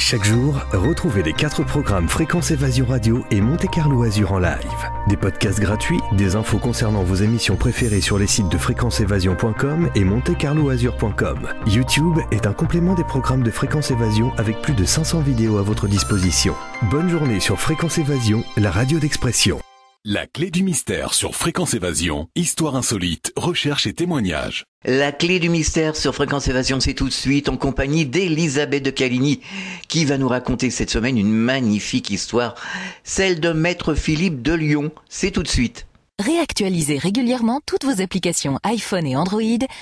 Chaque jour, retrouvez les 4 programmes Fréquence Évasion Radio et Monte Carlo Azur en live. Des podcasts gratuits, des infos concernant vos émissions préférées sur les sites de fréquenceévasion.com et montecarloazur.com. YouTube est un complément des programmes de Fréquence Évasion avec plus de 500 vidéos à votre disposition. Bonne journée sur Fréquence Évasion, la radio d'expression. La clé du mystère sur Fréquence Évasion, histoire insolite, recherche et témoignages. La clé du mystère sur Fréquence Évasion, c'est tout de suite en compagnie d'Elisabeth de Caligny qui va nous raconter cette semaine une magnifique histoire, celle de Maître Philippe de Lyon. C'est tout de suite. Réactualisez régulièrement toutes vos applications iPhone et Android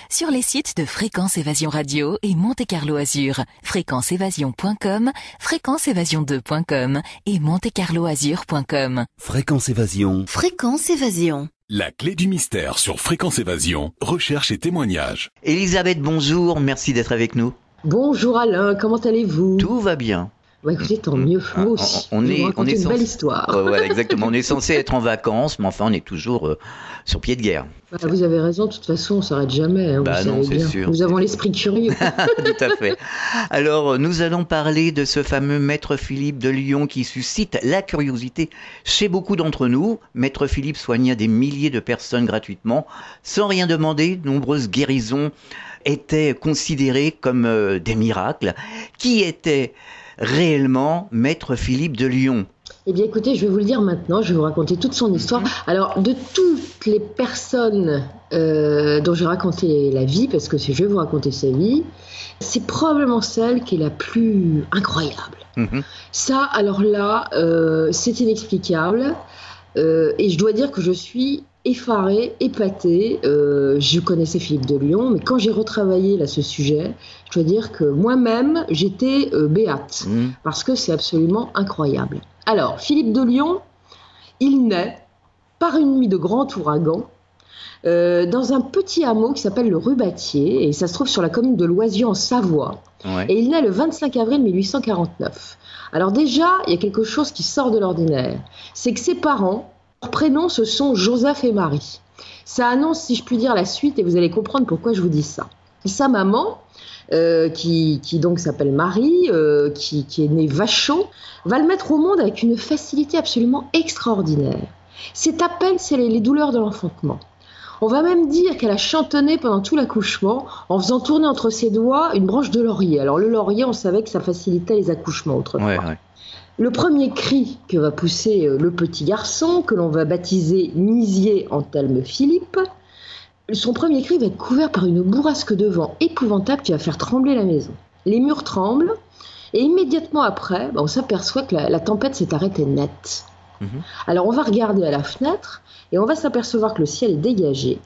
sur les sites de Fréquence Évasion Radio et Monte Carlo Azur, fréquenceévasion.com, fréquenceévasion2.com et montecarloazur.com. Fréquence Évasion. Fréquence Évasion. La clé du mystère sur Fréquence Évasion, recherche et témoignages. Elisabeth, bonjour, merci d'être avec nous. Bonjour Alain, comment allez-vous ? Tout va bien. Bah écoutez, tant mieux, moi aussi. On est une belle histoire. Voilà, exactement. On est censé être en vacances, mais enfin, on est toujours sur pied de guerre. Bah, vous avez raison, de toute façon, on ne s'arrête jamais. Hein, bah non, c'est bien. sûr. Nous avons l'esprit curieux. Tout à fait. Alors, nous allons parler de ce fameux Maître Philippe de Lyon qui suscite la curiosité chez beaucoup d'entre nous. Maître Philippe soigna des milliers de personnes gratuitement, sans rien demander. De nombreuses guérisons étaient considérées comme des miracles. Qui était réellement Maître Philippe de Lyon? Eh bien écoutez, je vais vous le dire maintenant, je vais vous raconter toute son histoire. Alors de toutes les personnes dont j'ai raconté la vie, parce que je vais vous raconter sa vie, c'est probablement celle qui est la plus incroyable. Ça, alors là, c'est inexplicable. Et je dois dire que je suis effarée, épatée. Je connaissais Philippe de Lyon, mais quand j'ai retravaillé là ce sujet, je dois dire que moi-même, j'étais béate, parce que c'est absolument incroyable. Alors, Philippe de Lyon, il naît par une nuit de grand ouragan dans un petit hameau qui s'appelle le Rubatier, et ça se trouve sur la commune de Loisieux en Savoie. Ouais. Et il naît le 25 avril 1849. Alors déjà, il y a quelque chose qui sort de l'ordinaire. C'est que ses parents, leurs prénoms, ce sont Joseph et Marie. Ça annonce, si je puis dire, la suite, et vous allez comprendre pourquoi je vous dis ça. Et sa maman, qui donc s'appelle Marie, qui est née Vachon, va le mettre au monde avec une facilité absolument extraordinaire. C'est à peine les douleurs de l'enfantement. On va même dire qu'elle a chantonné pendant tout l'accouchement en faisant tourner entre ses doigts une branche de laurier. Alors le laurier, on savait que ça facilitait les accouchements autrefois. Ouais. Le premier cri que va pousser le petit garçon, que l'on va baptiser Nisier Anthelme Philippe, son premier cri va être couvert par une bourrasque de vent épouvantable qui va faire trembler la maison. Les murs tremblent et immédiatement après, on s'aperçoit que la tempête s'est arrêtée net. Alors on va regarder à la fenêtre et on va s'apercevoir que le ciel est dégagé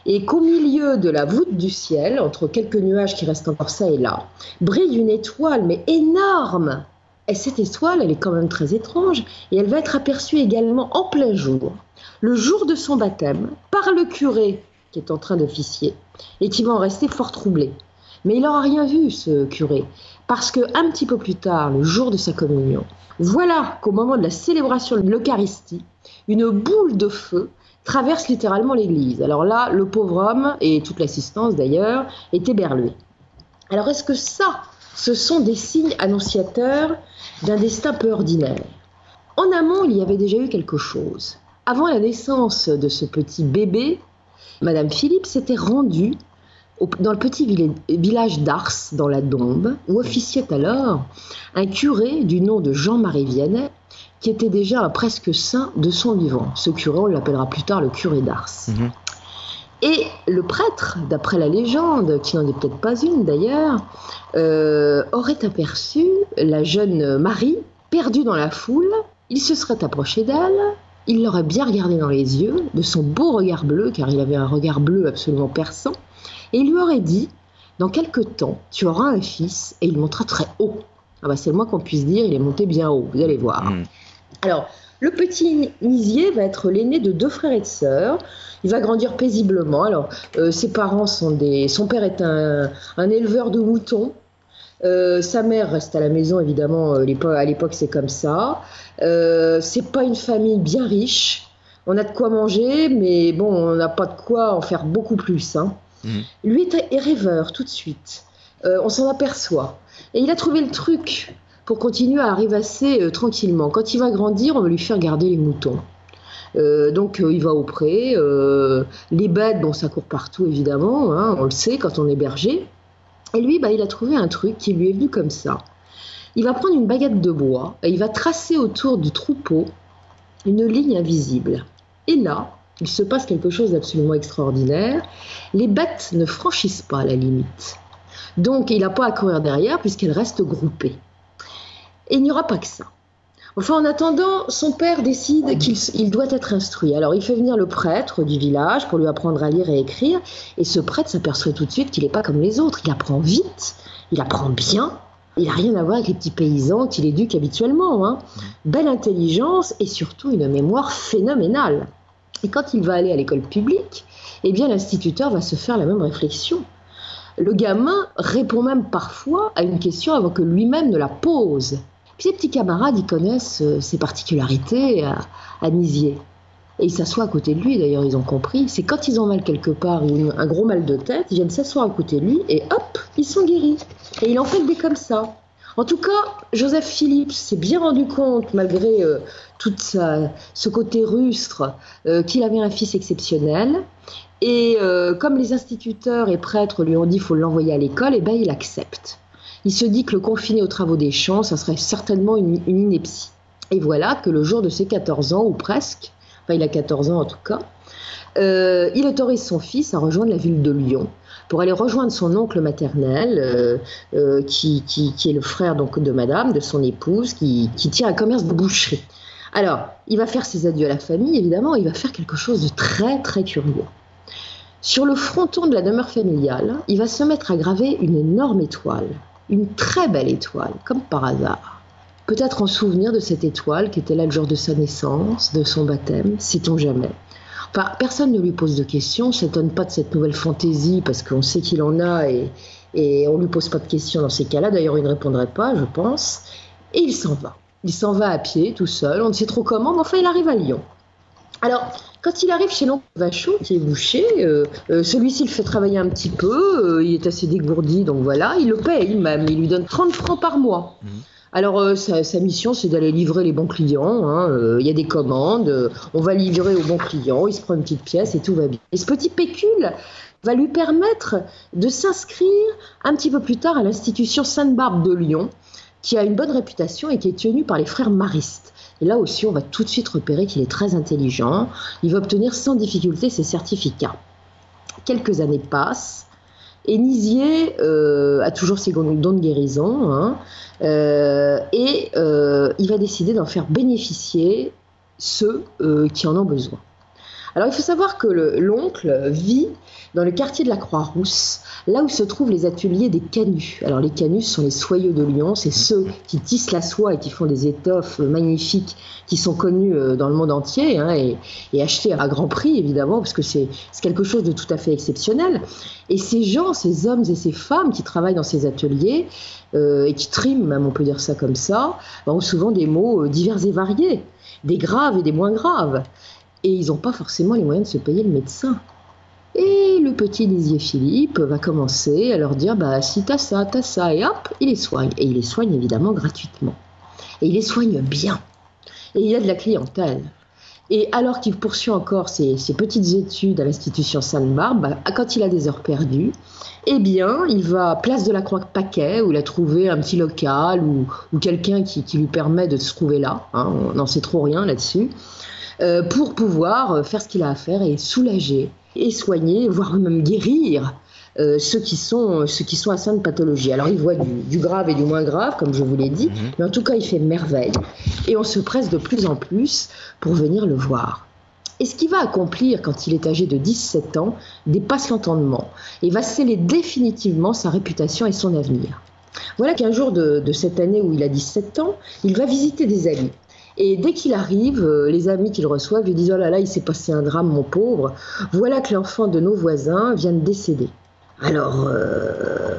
et qu'au milieu de la voûte du ciel, entre quelques nuages qui restent encore ça et là, brille une étoile mais énorme. Et cette étoile, elle est quand même très étrange et elle va être aperçue également en plein jour, le jour de son baptême, par le curé qui est en train d'officier et qui va en rester fort troublé. Mais il n'aura rien vu, ce curé, parce qu'un petit peu plus tard, le jour de sa communion, voilà qu'au moment de la célébration de l'Eucharistie, une boule de feu traverse littéralement l'église. Alors là, le pauvre homme, et toute l'assistance d'ailleurs, est éberlué. Alors est-ce que ça, ce sont des signes annonciateurs d'un destin peu ordinaire? En amont, il y avait déjà eu quelque chose. Avant la naissance de ce petit bébé, Madame Philippe s'était rendue dans le petit village d'Ars, dans la Dombe, où officiait alors un curé du nom de Jean-Marie Vianney, qui était déjà un presque saint de son vivant. Ce curé, on l'appellera plus tard le curé d'Ars. Et le prêtre, d'après la légende, qui n'en est peut-être pas une d'ailleurs, aurait aperçu la jeune Marie, perdue dans la foule. Il se serait approché d'elle, il l'aurait bien regardée dans les yeux, de son beau regard bleu, car il avait un regard bleu absolument perçant, et il lui aurait dit, dans quelque temps, tu auras un fils, et il montera très haut. Ah bah c'est le moins qu'on puisse dire, il est monté bien haut, vous allez voir. Alors, le petit Nisier va être l'aîné de 2 frères et de sœurs. Il va grandir paisiblement. Alors, ses parents son père est un éleveur de moutons. Sa mère reste à la maison, évidemment, à l'époque c'est comme ça. C'est pas une famille bien riche. On a de quoi manger, mais bon, on n'a pas de quoi en faire beaucoup plus. Lui est rêveur tout de suite. On s'en aperçoit. Et il a trouvé le truc pour continuer à arrivasser tranquillement. Quand il va grandir, on va lui faire garder les moutons. Donc il va au pré, les bêtes, bon ça court partout évidemment, hein, on le sait quand on est berger. Et lui, il a trouvé un truc qui lui est venu comme ça. Il va prendre une baguette de bois et il va tracer autour du troupeau une ligne invisible. Et là, il se passe quelque chose d'absolument extraordinaire. Les bêtes ne franchissent pas la limite. Donc il n'a pas à courir derrière puisqu'elles restent groupées. Et il n'y aura pas que ça. Enfin, en attendant, son père décide qu'il doit être instruit. Alors, il fait venir le prêtre du village pour lui apprendre à lire et écrire. Et ce prêtre s'aperçoit tout de suite qu'il n'est pas comme les autres. Il apprend vite, il apprend bien. Il n'a rien à voir avec les petits paysans qu'il éduque habituellement. Hein. Belle intelligence et surtout une mémoire phénoménale. Et quand il va aller à l'école publique, eh bien, l'instituteur va se faire la même réflexion. Le gamin répond même parfois à une question avant que lui-même ne la pose. Puis ses petits camarades, ils connaissent ses particularités à Nizier. Et ils s'assoient à côté de lui, d'ailleurs, ils ont compris. C'est quand ils ont mal quelque part, ou un gros mal de tête, ils viennent s'asseoir à côté de lui et hop, ils sont guéris. Et il en fait des comme ça. En tout cas, Joseph Philippe s'est bien rendu compte, malgré tout ce côté rustre, qu'il avait un fils exceptionnel. Et comme les instituteurs et prêtres lui ont dit qu'il faut l'envoyer à l'école, il accepte. Il se dit que le confiner aux travaux des champs, ça serait certainement une ineptie. Et voilà que le jour de ses 14 ans, ou presque, enfin il a 14 ans en tout cas, il autorise son fils à rejoindre la ville de Lyon pour aller rejoindre son oncle maternel, qui est le frère donc, de madame, de son épouse, qui tient un commerce de boucherie. Alors, il va faire ses adieux à la famille, évidemment, il va faire quelque chose de très très curieux. Sur le fronton de la demeure familiale, il va se mettre à graver une énorme étoile. Une très belle étoile, comme par hasard. Peut-être en souvenir de cette étoile qui était là le jour de sa naissance, de son baptême, sait-on jamais. Enfin, personne ne lui pose de questions, ne s'étonne pas de cette nouvelle fantaisie parce qu'on sait qu'il en a et on ne lui pose pas de questions dans ces cas-là. D'ailleurs, il ne répondrait pas, je pense. Et il s'en va. Il s'en va à pied, tout seul, on ne sait trop comment, mais enfin, il arrive à Lyon. Alors, quand il arrive chez l'oncle Vachon, qui est boucher, celui-ci le fait travailler un petit peu, il est assez dégourdi, donc voilà, il le paye même, il lui donne 30 francs par mois. Alors, sa mission, c'est d'aller livrer les bons clients, hein, y a des commandes, on va livrer aux bons clients, il se prend une petite pièce et tout va bien. Et ce petit pécule va lui permettre de s'inscrire un petit peu plus tard à l'institution Sainte-Barbe de Lyon, qui a une bonne réputation et qui est tenue par les frères maristes. Et là aussi, on va tout de suite repérer qu'il est très intelligent. Il va obtenir sans difficulté ses certificats. Quelques années passent et Nizier a toujours ses dons de guérison. Hein, il va décider d'en faire bénéficier ceux qui en ont besoin. Alors, il faut savoir que l'oncle vit dans le quartier de la Croix-Rousse, là où se trouvent les ateliers des Canuts. Alors, les Canuts sont les soyeux de Lyon, c'est ceux qui tissent la soie et qui font des étoffes magnifiques qui sont connus dans le monde entier hein, et achetés à grand prix, évidemment, parce que c'est quelque chose de tout à fait exceptionnel. Et ces gens, ces hommes et ces femmes qui travaillent dans ces ateliers et qui triment, même on peut dire ça comme ça, ont souvent des maux divers et variés, des graves et des moins graves. Et ils n'ont pas forcément les moyens de se payer le médecin. Et le petit Nizier Philippe va commencer à leur dire si t'as ça, et hop, il les soigne. Et il les soigne évidemment gratuitement. Et il les soigne bien. Et il y a de la clientèle. Et alors qu'il poursuit encore ses petites études à l'institution Sainte-Barbe, quand il a des heures perdues, eh bien, il va à Place de la Croix-Paquet, où il a trouvé un petit local ou quelqu'un qui lui permet de se trouver là. Hein, on n'en sait trop rien là-dessus. Pour pouvoir faire ce qu'il a à faire et soulager et soigner, voire même guérir ceux qui sont atteints de pathologie. Alors il voit du grave et du moins grave, comme je vous l'ai dit, mais en tout cas il fait merveille et on se presse de plus en plus pour venir le voir. Et ce qu'il va accomplir quand il est âgé de 17 ans dépasse l'entendement et va sceller définitivement sa réputation et son avenir. Voilà qu'un jour de cette année où il a 17 ans, il va visiter des amis. Et dès qu'il arrive, les amis qu'il reçoit lui disent « Oh là là, il s'est passé un drame, mon pauvre. Voilà que l'enfant de nos voisins vient de décéder. » Alors,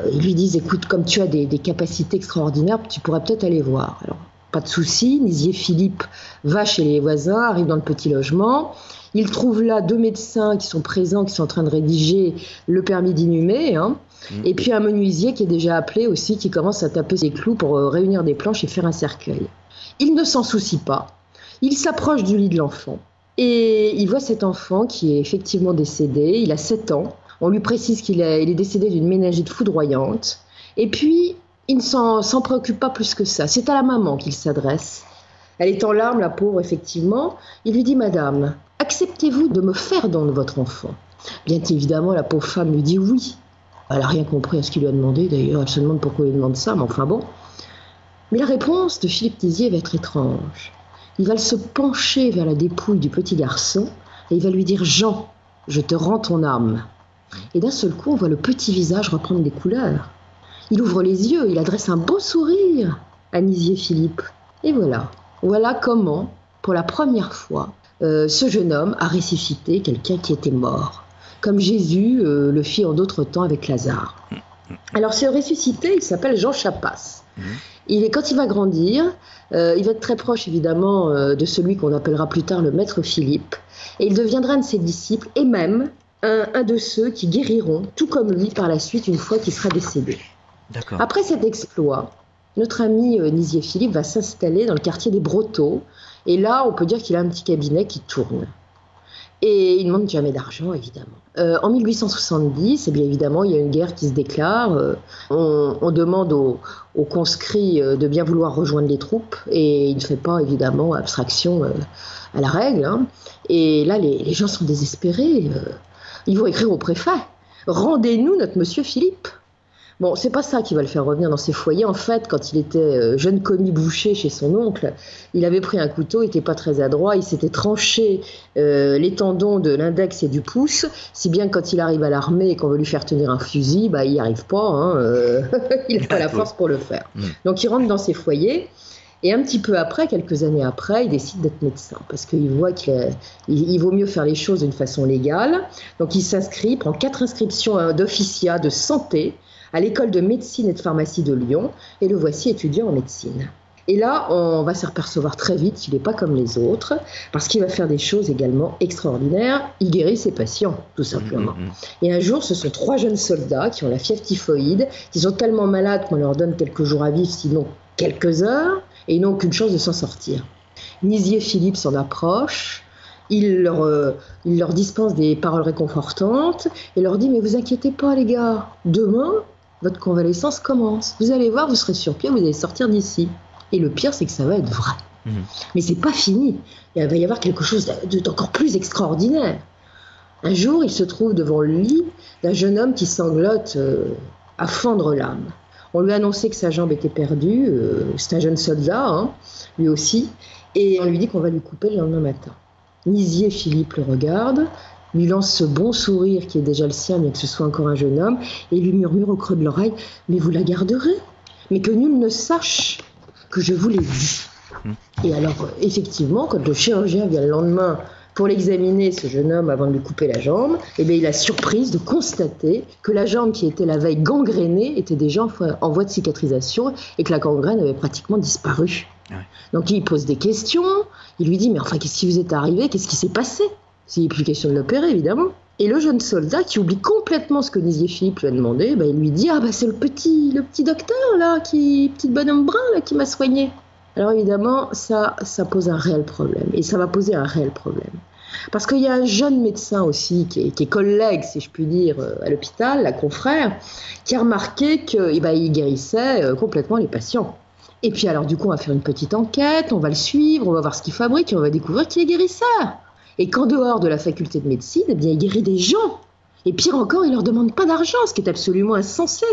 ils lui disent « Écoute, comme tu as des capacités extraordinaires, tu pourrais peut-être aller voir. » Alors, pas de souci, Nizier Philippe va chez les voisins, arrive dans le petit logement. Il trouve là 2 médecins qui sont présents, qui sont en train de rédiger le permis d'inhumer. Hein. Et puis un menuisier qui est déjà appelé aussi, qui commence à taper ses clous pour réunir des planches et faire un cercueil. Il ne s'en soucie pas. Il s'approche du lit de l'enfant et il voit cet enfant qui est effectivement décédé. Il a 7 ans. On lui précise qu'il est décédé d'une méningite foudroyante. Et puis, il ne s'en préoccupe pas plus que ça. C'est à la maman qu'il s'adresse. Elle est en larmes, la pauvre, effectivement. Il lui dit « Madame, acceptez-vous de me faire don de votre enfant ?» Bien évidemment, la pauvre femme lui dit oui. Elle n'a rien compris à ce qu'il lui a demandé, d'ailleurs. Elle se demande pourquoi il lui demande ça, mais enfin bon. Mais la réponse de Philippe Nizier va être étrange. Il va se pencher vers la dépouille du petit garçon et il va lui dire « Jean, je te rends ton âme ». Et d'un seul coup, on voit le petit visage reprendre des couleurs. Il ouvre les yeux, il adresse un beau sourire à Nizier Philippe. Et voilà comment, pour la première fois, ce jeune homme a ressuscité quelqu'un qui était mort, comme Jésus le fit en d'autres temps avec Lazare. Alors ce ressuscité, il s'appelle Jean Chapas. Quand il va grandir, il va être très proche évidemment de celui qu'on appellera plus tard le maître Philippe, et il deviendra un de ses disciples, et même un de ceux qui guériront, tout comme lui par la suite, une fois qu'il sera décédé. D'accord. Après cet exploit, notre ami Nizier Philippe va s'installer dans le quartier des Brotteaux. Et là, on peut dire qu'il a un petit cabinet qui tourne. Et il ne demande jamais d'argent, évidemment. En 1870, eh bien évidemment, il y a une guerre qui se déclare. On demande aux conscrits de bien vouloir rejoindre les troupes. Et il ne fait pas, évidemment, abstraction à la règle. Hein. Et là, les gens sont désespérés. Ils vont écrire au préfet. « Rendez-nous notre monsieur Philippe ». Bon, c'est pas ça qui va le faire revenir dans ses foyers. En fait, quand il était jeune commis boucher chez son oncle, il avait pris un couteau, il n'était pas très adroit, il s'était tranché les tendons de l'index et du pouce, si bien que quand il arrive à l'armée et qu'on veut lui faire tenir un fusil, il n'y arrive pas, hein, il n'a pas la force pour le faire. Donc il rentre dans ses foyers, et un petit peu après, quelques années après, il décide d'être médecin, parce qu'il voit qu'il vaut mieux faire les choses d'une façon légale. Donc il s'inscrit, prend 4 inscriptions d'officiat de santé, à l'école de médecine et de pharmacie de Lyon, et le voici étudiant en médecine. Et là, on va s'apercevoir très vite qu'il n'est pas comme les autres, parce qu'il va faire des choses également extraordinaires. Il guérit ses patients, tout simplement. Et un jour, ce sont 3 jeunes soldats qui ont la fièvre typhoïde, qui sont tellement malades qu'on leur donne quelques jours à vivre, sinon quelques heures, et ils n'ont aucune chance de s'en sortir. Nizier Philippe s'en approche, il leur dispense des paroles réconfortantes, et leur dit « Mais vous inquiétez pas, les gars, demain, votre convalescence commence. Vous allez voir, vous serez sur pied, vous allez sortir d'ici. » Et le pire, c'est que ça va être vrai. Mais c'est pas fini. Il va y avoir quelque chose d'encore plus extraordinaire. Un jour, il se trouve devant le lit d'un jeune homme qui sanglote à fendre l'âme. On lui a annoncé que sa jambe était perdue. C'est un jeune soldat, hein, lui aussi. Et on lui dit qu'on va lui couper le lendemain matin. Nizier Philippe le regarde, lui lance ce bon sourire qui est déjà le sien, bien que ce soit encore un jeune homme, et lui murmure au creux de l'oreille « Mais vous la garderez, mais que nul ne sache que je vous l'ai dit. » Et alors, effectivement, quand le chirurgien vient le lendemain pour l'examiner, ce jeune homme, avant de lui couper la jambe, eh bien, il a surprise de constater que la jambe qui était la veille gangrénée était déjà en voie de cicatrisation et que la gangrène avait pratiquement disparu. Ouais. Donc il pose des questions, il lui dit « Mais enfin, qu'est-ce qui vous est arrivé? Qu'est-ce qui s'est passé ?» Il n'est plus question de l'opérer, évidemment. Et le jeune soldat, qui oublie complètement ce que Nizier Philippe lui a demandé, il lui dit « Ah, c'est le petit docteur, là, petit bonhomme brun, là, qui m'a soigné. » Alors évidemment, ça pose un réel problème. Et ça va poser un réel problème. Parce qu'il y a un jeune médecin aussi, qui est collègue, si je puis dire, à l'hôpital, la confrère, qui a remarqué qu'il guérissait complètement les patients. Et puis alors, du coup, on va faire une petite enquête, on va le suivre, on va voir ce qu'il fabrique, et on va découvrir qu'il est guérisseur. Et qu'en dehors de la faculté de médecine, eh bien, il guérit des gens. Et pire encore, il ne leur demande pas d'argent, ce qui est absolument insensé.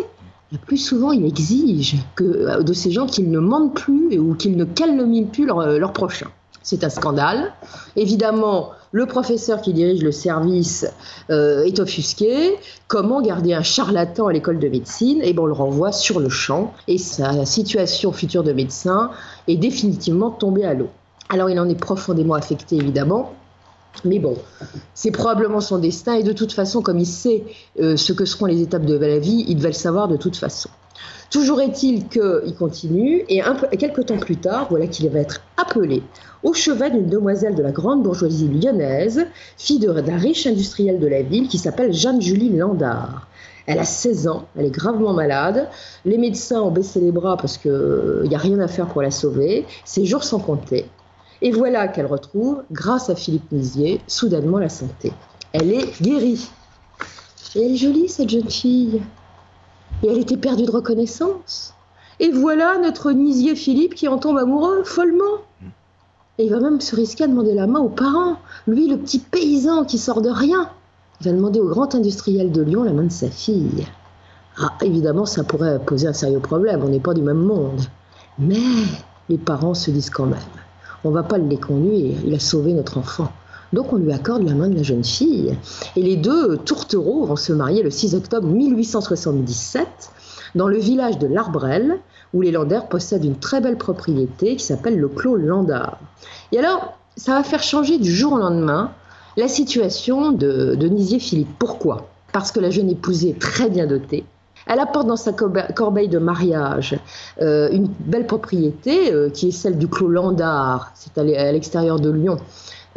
Le plus souvent, il exige de ces gens qu'ils ne mentent plus ou qu'ils ne calomnient plus leurs prochains. C'est un scandale. Évidemment, le professeur qui dirige le service est offusqué. Comment garder un charlatan à l'école de médecine? Et on le renvoie sur le champ. Et sa situation future de médecin est définitivement tombée à l'eau. Alors, il en est profondément affecté, évidemment. Mais bon, c'est probablement son destin. Et de toute façon, comme il sait ce que seront les étapes de la vie, il devait le savoir de toute façon. Toujours est-il qu'il continue, et quelques temps plus tard, voilà qu'il va être appelé au chevet d'une demoiselle de la grande bourgeoisie lyonnaise, fille d'un riche industriel de la ville, qui s'appelle Jeanne-Julie Landard. Elle a 16 ans, elle est gravement malade. Les médecins ont baissé les bras parce qu'il n'y a rien à faire pour la sauver. Ses jours sont comptés. Et voilà qu'elle retrouve, grâce à Philippe Nizier, soudainement la santé. Elle est guérie. Et elle est jolie, cette jeune fille. Et elle était perdue de reconnaissance. Et voilà notre Nizier Philippe qui en tombe amoureux, follement. Et il va même se risquer à demander la main aux parents. Lui, le petit paysan qui sort de rien. Il va demander au grand industriel de Lyon la main de sa fille. Ah, évidemment, ça pourrait poser un sérieux problème. On n'est pas du même monde. Mais les parents se disent quand même, on ne va pas le conduire, il a sauvé notre enfant. Donc on lui accorde la main de la jeune fille. Et les deux tourtereaux vont se marier le 6 octobre 1877 dans le village de l'Arbrel, où les Landers possèdent une très belle propriété qui s'appelle le Clos Landard. Et alors, ça va faire changer du jour au lendemain la situation de Nizier Philippe. Pourquoi ? Parce que la jeune épousée est très bien dotée. Elle apporte dans sa corbeille de mariage une belle propriété qui est celle du Clos Landard, c'est à l'extérieur de Lyon,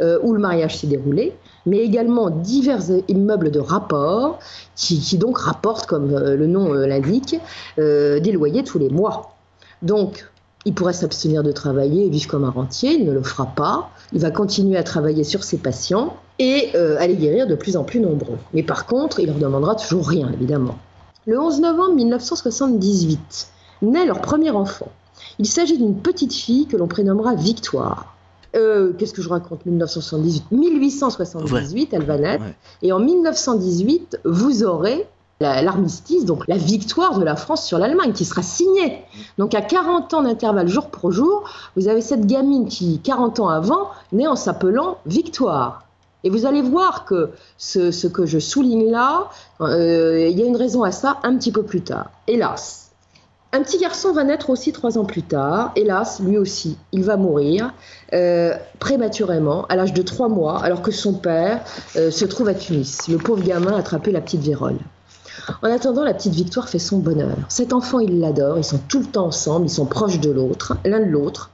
où le mariage s'est déroulé, mais également divers immeubles de rapport qui donc rapportent, comme le nom l'indique, des loyers tous les mois. Donc, il pourrait s'abstenir de travailler et vivre comme un rentier, il ne le fera pas. Il va continuer à travailler sur ses patients et à les guérir de plus en plus nombreux. Mais par contre, il leur demandera toujours rien, évidemment. Le 11 novembre 1978, naît leur premier enfant. Il s'agit d'une petite fille que l'on prénommera Victoire. Qu'est-ce que je raconte 1878, elle va naître. Ouais. Et en 1918, vous aurez l'armistice, donc la victoire de la France sur l'Allemagne, qui sera signée. Donc à 40 ans d'intervalle jour pour jour, vous avez cette gamine qui, 40 ans avant, naît en s'appelant Victoire. Et vous allez voir que ce que je souligne là, il y a une raison à ça un petit peu plus tard. Hélas. Un petit garçon va naître aussi 3 ans plus tard. Hélas, lui aussi, il va mourir prématurément, à l'âge de 3 mois, alors que son père se trouve à Tunis. Le pauvre gamin a attrapé la petite vérole. En attendant, la petite Victoire fait son bonheur. Cet enfant, il l'adore, ils sont tout le temps ensemble, ils sont proches de l'autre, l'un de l'autre.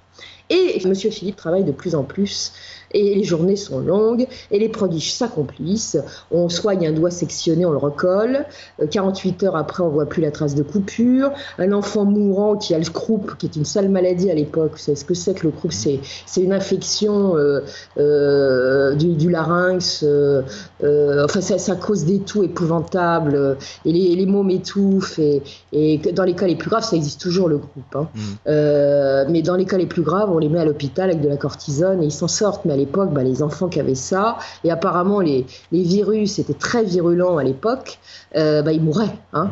Et Monsieur Philippe travaille de plus en plus, et les journées sont longues, et les prodiges s'accomplissent. On soigne un doigt sectionné, on le recolle. 48 heures après, on ne voit plus la trace de coupure. Un enfant mourant qui a le croup, qui est une sale maladie à l'époque. Vous savez ce que c'est que le croup ? C'est une infection du larynx. Enfin, ça cause des toux épouvantables, et les mômes étouffent. Et dans les cas les plus graves, ça existe toujours le croup. Hein. Mais dans les cas les plus graves, on les met à l'hôpital avec de la cortisone et ils s'en sortent. Mais à l'époque, les enfants qui avaient ça, et apparemment les virus étaient très virulents à l'époque, ils mouraient. Hein.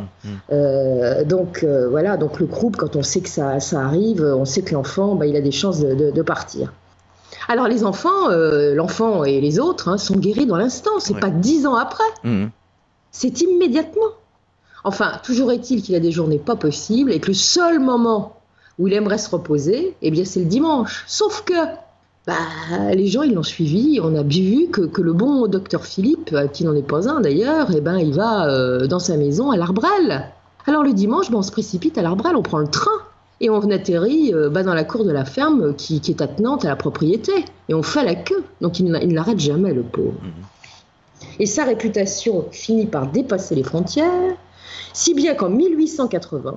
Donc voilà, donc le croup, quand on sait que ça arrive, on sait que l'enfant, il a des chances de partir. Alors les enfants, l'enfant et les autres sont guéris dans l'instant, c'est pas 10 ans après, c'est immédiatement. Enfin, toujours est-il qu'il a des journées pas possibles et que le seul moment où il aimerait se reposer, c'est le dimanche. Sauf que les gens, ils l'ont suivi. On a vu que le bon docteur Philippe, qui n'en est pas un d'ailleurs, il va dans sa maison à l'Arbrel. Alors le dimanche, on se précipite à l'Arbrel, on prend le train et on atterrit dans la cour de la ferme qui est attenante à la propriété. Et on fait la queue. Donc il ne l'arrête jamais, le pauvre. Et sa réputation finit par dépasser les frontières, si bien qu'en 1880,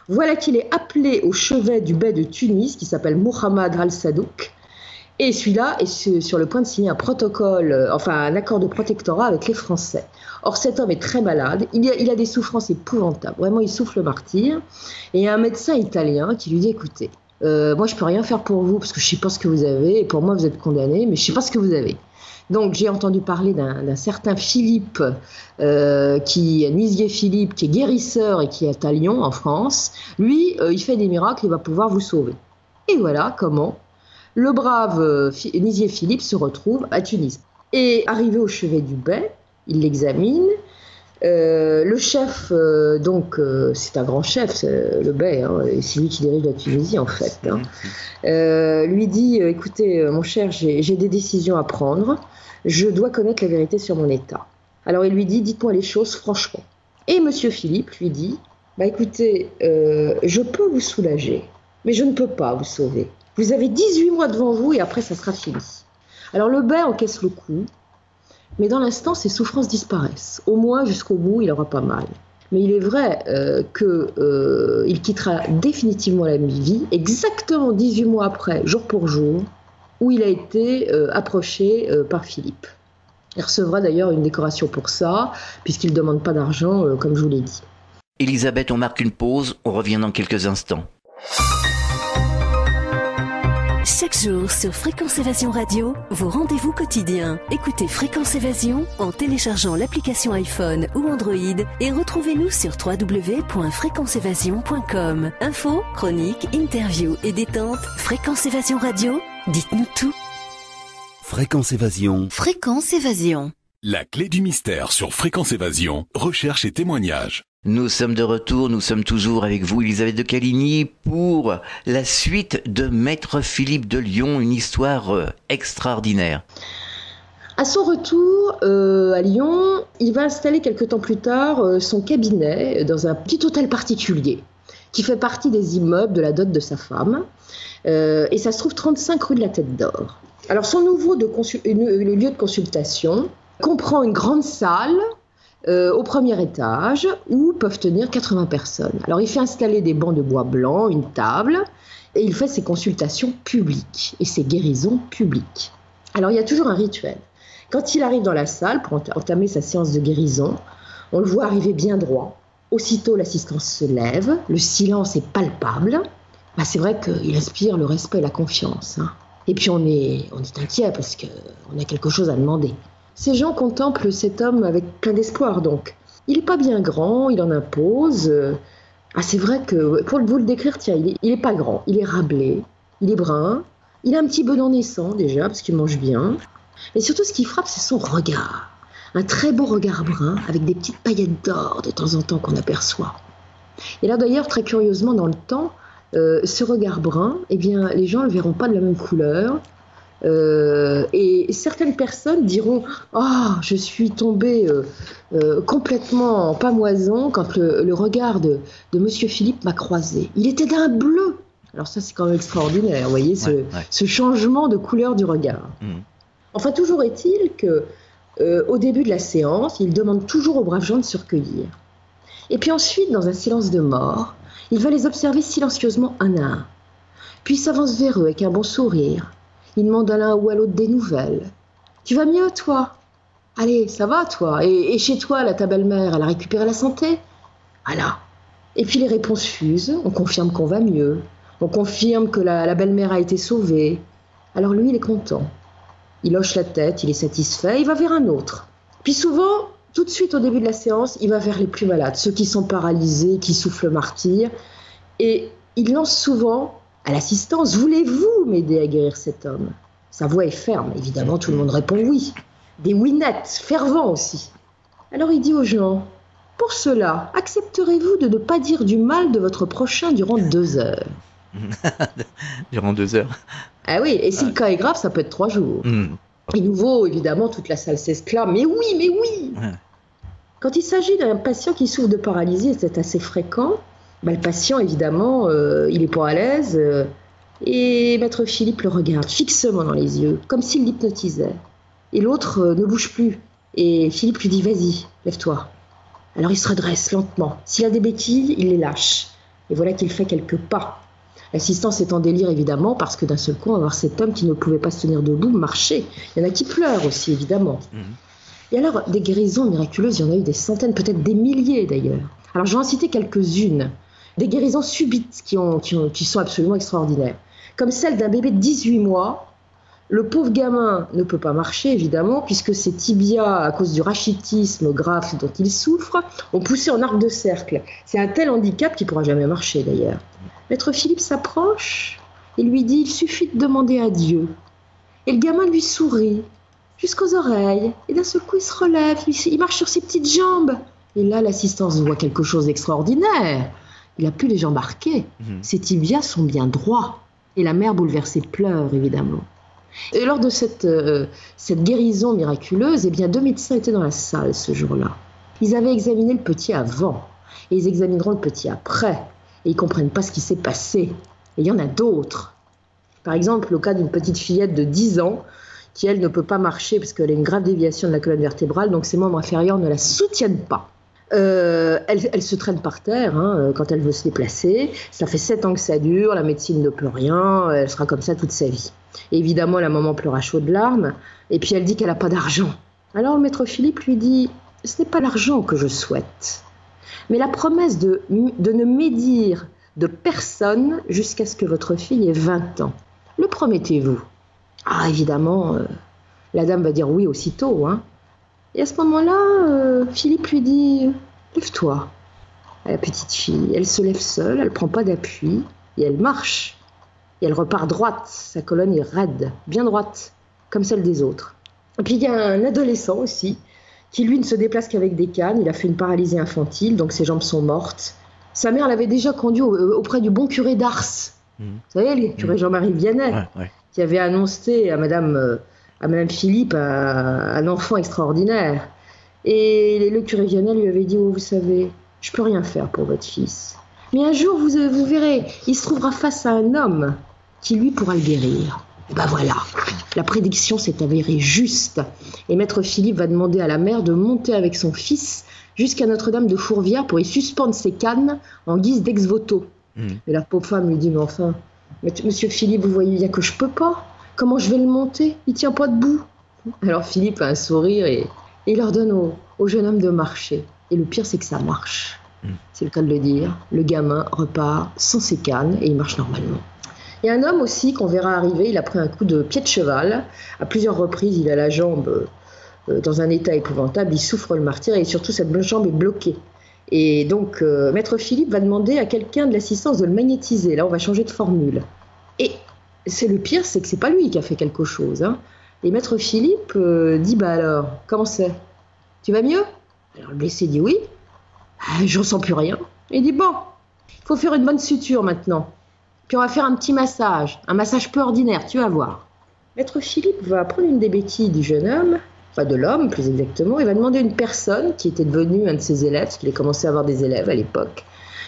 voilà qu'il est appelé au chevet du bey de Tunis, qui s'appelle Mohamed Al-Sadouk. Et celui-là est sur le point de signer un accord de protectorat avec les Français. Or, cet homme est très malade, il a des souffrances épouvantables, vraiment il souffle le martyre. Et il y a un médecin italien qui lui dit, écoutez, moi je peux rien faire pour vous parce que je sais pas ce que vous avez, et pour moi vous êtes condamné, mais je sais pas ce que vous avez. Donc j'ai entendu parler d'un certain Philippe, Nizier Philippe, qui est guérisseur et qui est à Lyon, en France. Lui, il fait des miracles, il va pouvoir vous sauver. Et voilà comment le brave Nizier Philippe se retrouve à Tunis. Et arrivé au chevet du bey, il l'examine. Le chef, c'est un grand chef, le bey, et c'est lui qui dirige la Tunisie en fait. Lui dit, écoutez mon cher, j'ai des décisions à prendre, je dois connaître la vérité sur mon état. Alors il lui dit, dites-moi les choses franchement. Et Monsieur Philippe lui dit, écoutez, je peux vous soulager, mais je ne peux pas vous sauver. Vous avez 18 mois devant vous et après ça sera fini. Alors le bey encaisse le coup, mais dans l'instant ses souffrances disparaissent. Au moins jusqu'au bout il aura pas mal. Mais il est vrai qu'il quittera définitivement la vie exactement 18 mois après, jour pour jour, où il a été approché par Philippe. Il recevra d'ailleurs une décoration pour ça, puisqu'il ne demande pas d'argent, comme je vous l'ai dit. Elisabeth, on marque une pause, on revient dans quelques instants. Chaque jour sur Fréquence Évasion Radio, vos rendez-vous quotidiens. Écoutez Fréquence Évasion en téléchargeant l'application iPhone ou Android et retrouvez-nous sur www.fréquenceévasion.com. Infos, chroniques, interviews et détente. Fréquence Évasion Radio, dites-nous tout. Fréquence Évasion. Fréquence Évasion. La clé du mystère sur Fréquence Évasion. Recherche et témoignages. Nous sommes de retour, nous sommes toujours avec vous, Elisabeth de Caligny, pour la suite de Maître Philippe de Lyon, une histoire extraordinaire. À son retour à Lyon, il va installer quelque temps plus tard son cabinet dans un petit hôtel particulier qui fait partie des immeubles de la dot de sa femme. Et ça se trouve 35 rue de la Tête d'Or. Alors son nouveau lieu de consultation comprend une grande salle au premier étage où peuvent tenir 80 personnes. Alors il fait installer des bancs de bois blanc, une table, et il fait ses consultations publiques et ses guérisons publiques. Alors il y a toujours un rituel. Quand il arrive dans la salle pour entamer sa séance de guérison, on le voit arriver bien droit. Aussitôt l'assistance se lève, le silence est palpable. C'est vrai qu'il inspire le respect et la confiance. Et puis on est inquiet parce qu'on a quelque chose à demander. Ces gens contemplent cet homme avec plein d'espoir donc. Il n'est pas bien grand, il en impose. C'est vrai que, pour vous le décrire, tiens, il est pas grand, il est râblé, il est brun, il a un petit bedon naissant déjà parce qu'il mange bien. Mais surtout ce qui frappe, c'est son regard. Un très beau regard brun avec des petites paillettes d'or de temps en temps qu'on aperçoit. Et là d'ailleurs, très curieusement dans le temps, ce regard brun, eh bien, les gens ne le verront pas de la même couleur. Et certaines personnes diront « Ah, je suis tombée complètement en pamoison quand le regard de Monsieur Philippe m'a croisé. Il était d'un bleu !» Alors ça, c'est quand même extraordinaire, vous voyez, ce changement de couleur du regard. Enfin, toujours est-il qu'au début de la séance, il demande toujours aux braves gens de se recueillir. Et puis ensuite, dans un silence de mort, il va les observer silencieusement un à un. Puis il s'avance vers eux avec un bon sourire. Il demande à l'un ou à l'autre des nouvelles. « Tu vas mieux, toi ? Allez, ça va, toi ? Et chez toi, là, ta belle-mère, elle a récupéré la santé ? Voilà. » Et puis les réponses fusent. On confirme qu'on va mieux. On confirme que la belle-mère a été sauvée. Alors lui, il est content. Il hoche la tête, il est satisfait, il va vers un autre. Puis souvent, tout de suite au début de la séance, il va vers les plus malades, ceux qui sont paralysés, qui soufflent martyr. Et il lance souvent à l'assistance, « Voulez-vous m'aider à guérir cet homme ?» Sa voix est ferme, évidemment, tout le monde répond oui. Des oui nets, fervents aussi. Alors il dit aux gens, « Pour cela, accepterez-vous de ne pas dire du mal de votre prochain durant 2 heures ?» Durant 2 heures. Ah oui, et si le cas est grave, ça peut être 3 jours. Et nouveau, évidemment, toute la salle s'exclame, « Mais oui, mais oui !» Quand il s'agit d'un patient qui souffre de paralysie, et c'est assez fréquent, le patient, évidemment, il n'est pas à l'aise, et Maître Philippe le regarde fixement dans les yeux, comme s'il l'hypnotisait. Et l'autre ne bouge plus. Et Philippe lui dit « Vas-y, lève-toi ». Alors il se redresse lentement. S'il a des béquilles, il les lâche. Et voilà qu'il fait quelques pas. L'assistance est en délire, évidemment, parce que d'un seul coup, on va voir cet homme qui ne pouvait pas se tenir debout marcher. Il y en a qui pleurent aussi, évidemment. Et alors, des guérisons miraculeuses, il y en a eu des centaines, peut-être des milliers d'ailleurs. Alors, je vais en citer quelques-unes. Des guérisons subites qui sont absolument extraordinaires. Comme celle d'un bébé de 18 mois. Le pauvre gamin ne peut pas marcher, évidemment, puisque ses tibias, à cause du rachitisme grave dont il souffre, ont poussé en arc de cercle. C'est un tel handicap qu'il ne pourra jamais marcher, d'ailleurs. Maître Philippe s'approche et lui dit « Il suffit de demander à Dieu ». Et le gamin lui sourit jusqu'aux oreilles. Et d'un seul coup, il se relève, il marche sur ses petites jambes. Et là, l'assistance voit quelque chose d'extraordinaire. Il n'a plus les jambes arquées. Ses tibias sont bien droits. Et la mère bouleversée pleure, évidemment. Et lors de cette guérison miraculeuse, 2 médecins étaient dans la salle ce jour-là. Ils avaient examiné le petit avant. Et ils examineront le petit après. Et ils ne comprennent pas ce qui s'est passé. Et il y en a d'autres. Par exemple, le cas d'une petite fillette de 10 ans qui, elle, ne peut pas marcher parce qu'elle a une grave déviation de la colonne vertébrale, donc ses membres inférieurs ne la soutiennent pas. Elle se traîne par terre quand elle veut se déplacer. Ça fait 7 ans que ça dure, la médecine ne peut rien, elle sera comme ça toute sa vie. Et évidemment, la maman pleure à chaudes larmes, et puis elle dit qu'elle n'a pas d'argent. Alors le maître Philippe lui dit « Ce n'est pas l'argent que je souhaite, mais la promesse de ne médire de personne jusqu'à ce que votre fille ait 20 ans. Le promettez-vous ?» Ah, évidemment, la dame va dire oui aussitôt. Et à ce moment-là, Philippe lui dit « Lève-toi ». La petite fille, elle se lève seule, elle ne prend pas d'appui, et elle marche. Et elle repart droite, sa colonne est raide, bien droite, comme celle des autres. Et puis il y a un adolescent aussi, qui lui ne se déplace qu'avec des cannes, il a fait une paralysie infantile, donc ses jambes sont mortes. Sa mère l'avait déjà conduit auprès du bon curé d'Ars. Vous savez, le curé Jean-Marie Vianney, qui avait annoncé à Madame Philippe un enfant extraordinaire. Et le curé Vianney lui avait dit « Oh, vous savez, je ne peux rien faire pour votre fils. Mais un jour, vous verrez, il se trouvera face à un homme qui, lui, pourra le guérir. » Et ben voilà, la prédiction s'est avérée juste. Et maître Philippe va demander à la mère de monter avec son fils jusqu'à Notre-Dame de Fourvière pour y suspendre ses cannes en guise d'ex-voto. Et la pauvre femme lui dit « Mais enfin, monsieur Philippe, vous voyez bien que je ne peux pas. Comment je vais le monter? Il ne tient pas debout. » Alors Philippe a un sourire et il ordonne au jeune homme de marcher. Et le pire, c'est que ça marche. C'est le cas de le dire. Le gamin repart sans ses cannes et il marche normalement. Il y a un homme aussi qu'on verra arriver, il a pris un coup de pied de cheval. À plusieurs reprises, il a la jambe dans un état épouvantable, il souffre le martyre et surtout cette jambe est bloquée. Et donc, maître Philippe va demander à quelqu'un de l'assistance de le magnétiser. Là, on va changer de formule. Et c'est le pire, c'est que c'est pas lui qui a fait quelque chose. Et maître Philippe dit « Bah alors, comment c'est? Tu vas mieux ?» Alors le blessé dit « Oui. » « Je ressens plus rien. » Il dit « Bon, il faut faire une bonne suture maintenant. Puis on va faire un petit massage, un massage peu ordinaire, tu vas voir. » Maître Philippe va prendre une des béquilles du jeune homme, enfin de l'homme plus exactement, et va demander à une personne qui était devenue un de ses élèves, parce qu'il a commencé à avoir des élèves à l'époque,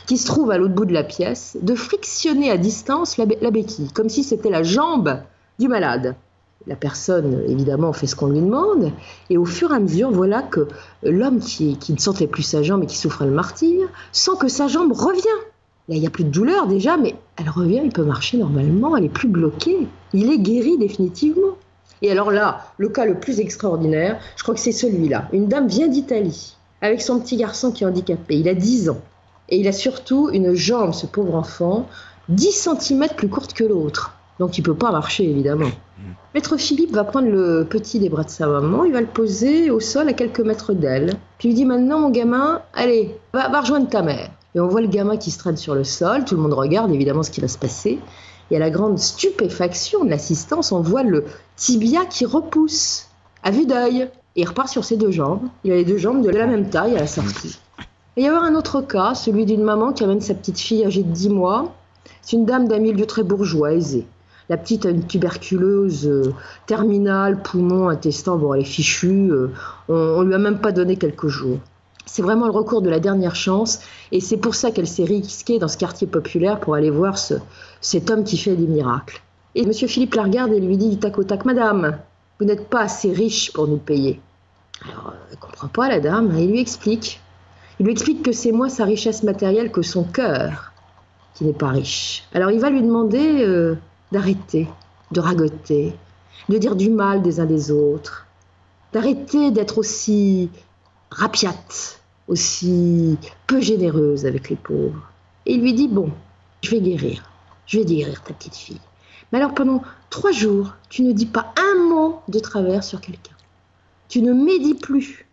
qui se trouve à l'autre bout de la pièce, de frictionner à distance la béquille, comme si c'était la jambe du malade. La personne, évidemment, fait ce qu'on lui demande, et au fur et à mesure, voilà que l'homme qui ne sentait plus sa jambe et qui souffrait le martyre, sent que sa jambe revient. Là, il n'y a plus de douleur déjà, mais elle revient, il peut marcher normalement, elle n'est plus bloquée. Il est guéri définitivement. Et alors là, le cas le plus extraordinaire, je crois que c'est celui-là. Une dame vient d'Italie, avec son petit garçon qui est handicapé, il a 10 ans. Et il a surtout une jambe, ce pauvre enfant, 10 cm plus courte que l'autre. Donc il ne peut pas marcher, évidemment. Maître Philippe va prendre le petit des bras de sa maman, il va le poser au sol à quelques mètres d'elle. Puis il dit « Maintenant, mon gamin, allez, va rejoindre ta mère. » Et on voit le gamin qui se traîne sur le sol, tout le monde regarde évidemment ce qui va se passer. Et à la grande stupéfaction de l'assistance, on voit le tibia qui repousse, à vue d'œil. Et il repart sur ses 2 jambes. Il a les 2 jambes de la même taille à la sortie. Et il y a un autre cas, celui d'une maman qui amène sa petite fille âgée de 10 mois. C'est une dame d'un milieu très bourgeois, aisé. La petite a une tuberculose terminale, poumon, intestin, bon elle est fichue, on lui a même pas donné quelques jours. C'est vraiment le recours de la dernière chance et c'est pour ça qu'elle s'est risquée dans ce quartier populaire pour aller voir cet homme qui fait des miracles. Et M. Philippe la regarde et lui dit du tac au tac « Madame, vous n'êtes pas assez riche pour nous payer. » Alors elle ne comprend pas la dame, il lui explique. Il lui explique que c'est moins sa richesse matérielle que son cœur qui n'est pas riche. Alors il va lui demander d'arrêter, de ragoter, de dire du mal des uns des autres, d'arrêter d'être aussi rapiate, aussi peu généreuse avec les pauvres. Et il lui dit, bon, je vais guérir ta petite fille. Mais alors pendant 3 jours, tu ne dis pas un mot de travers sur quelqu'un. Tu ne médis plus.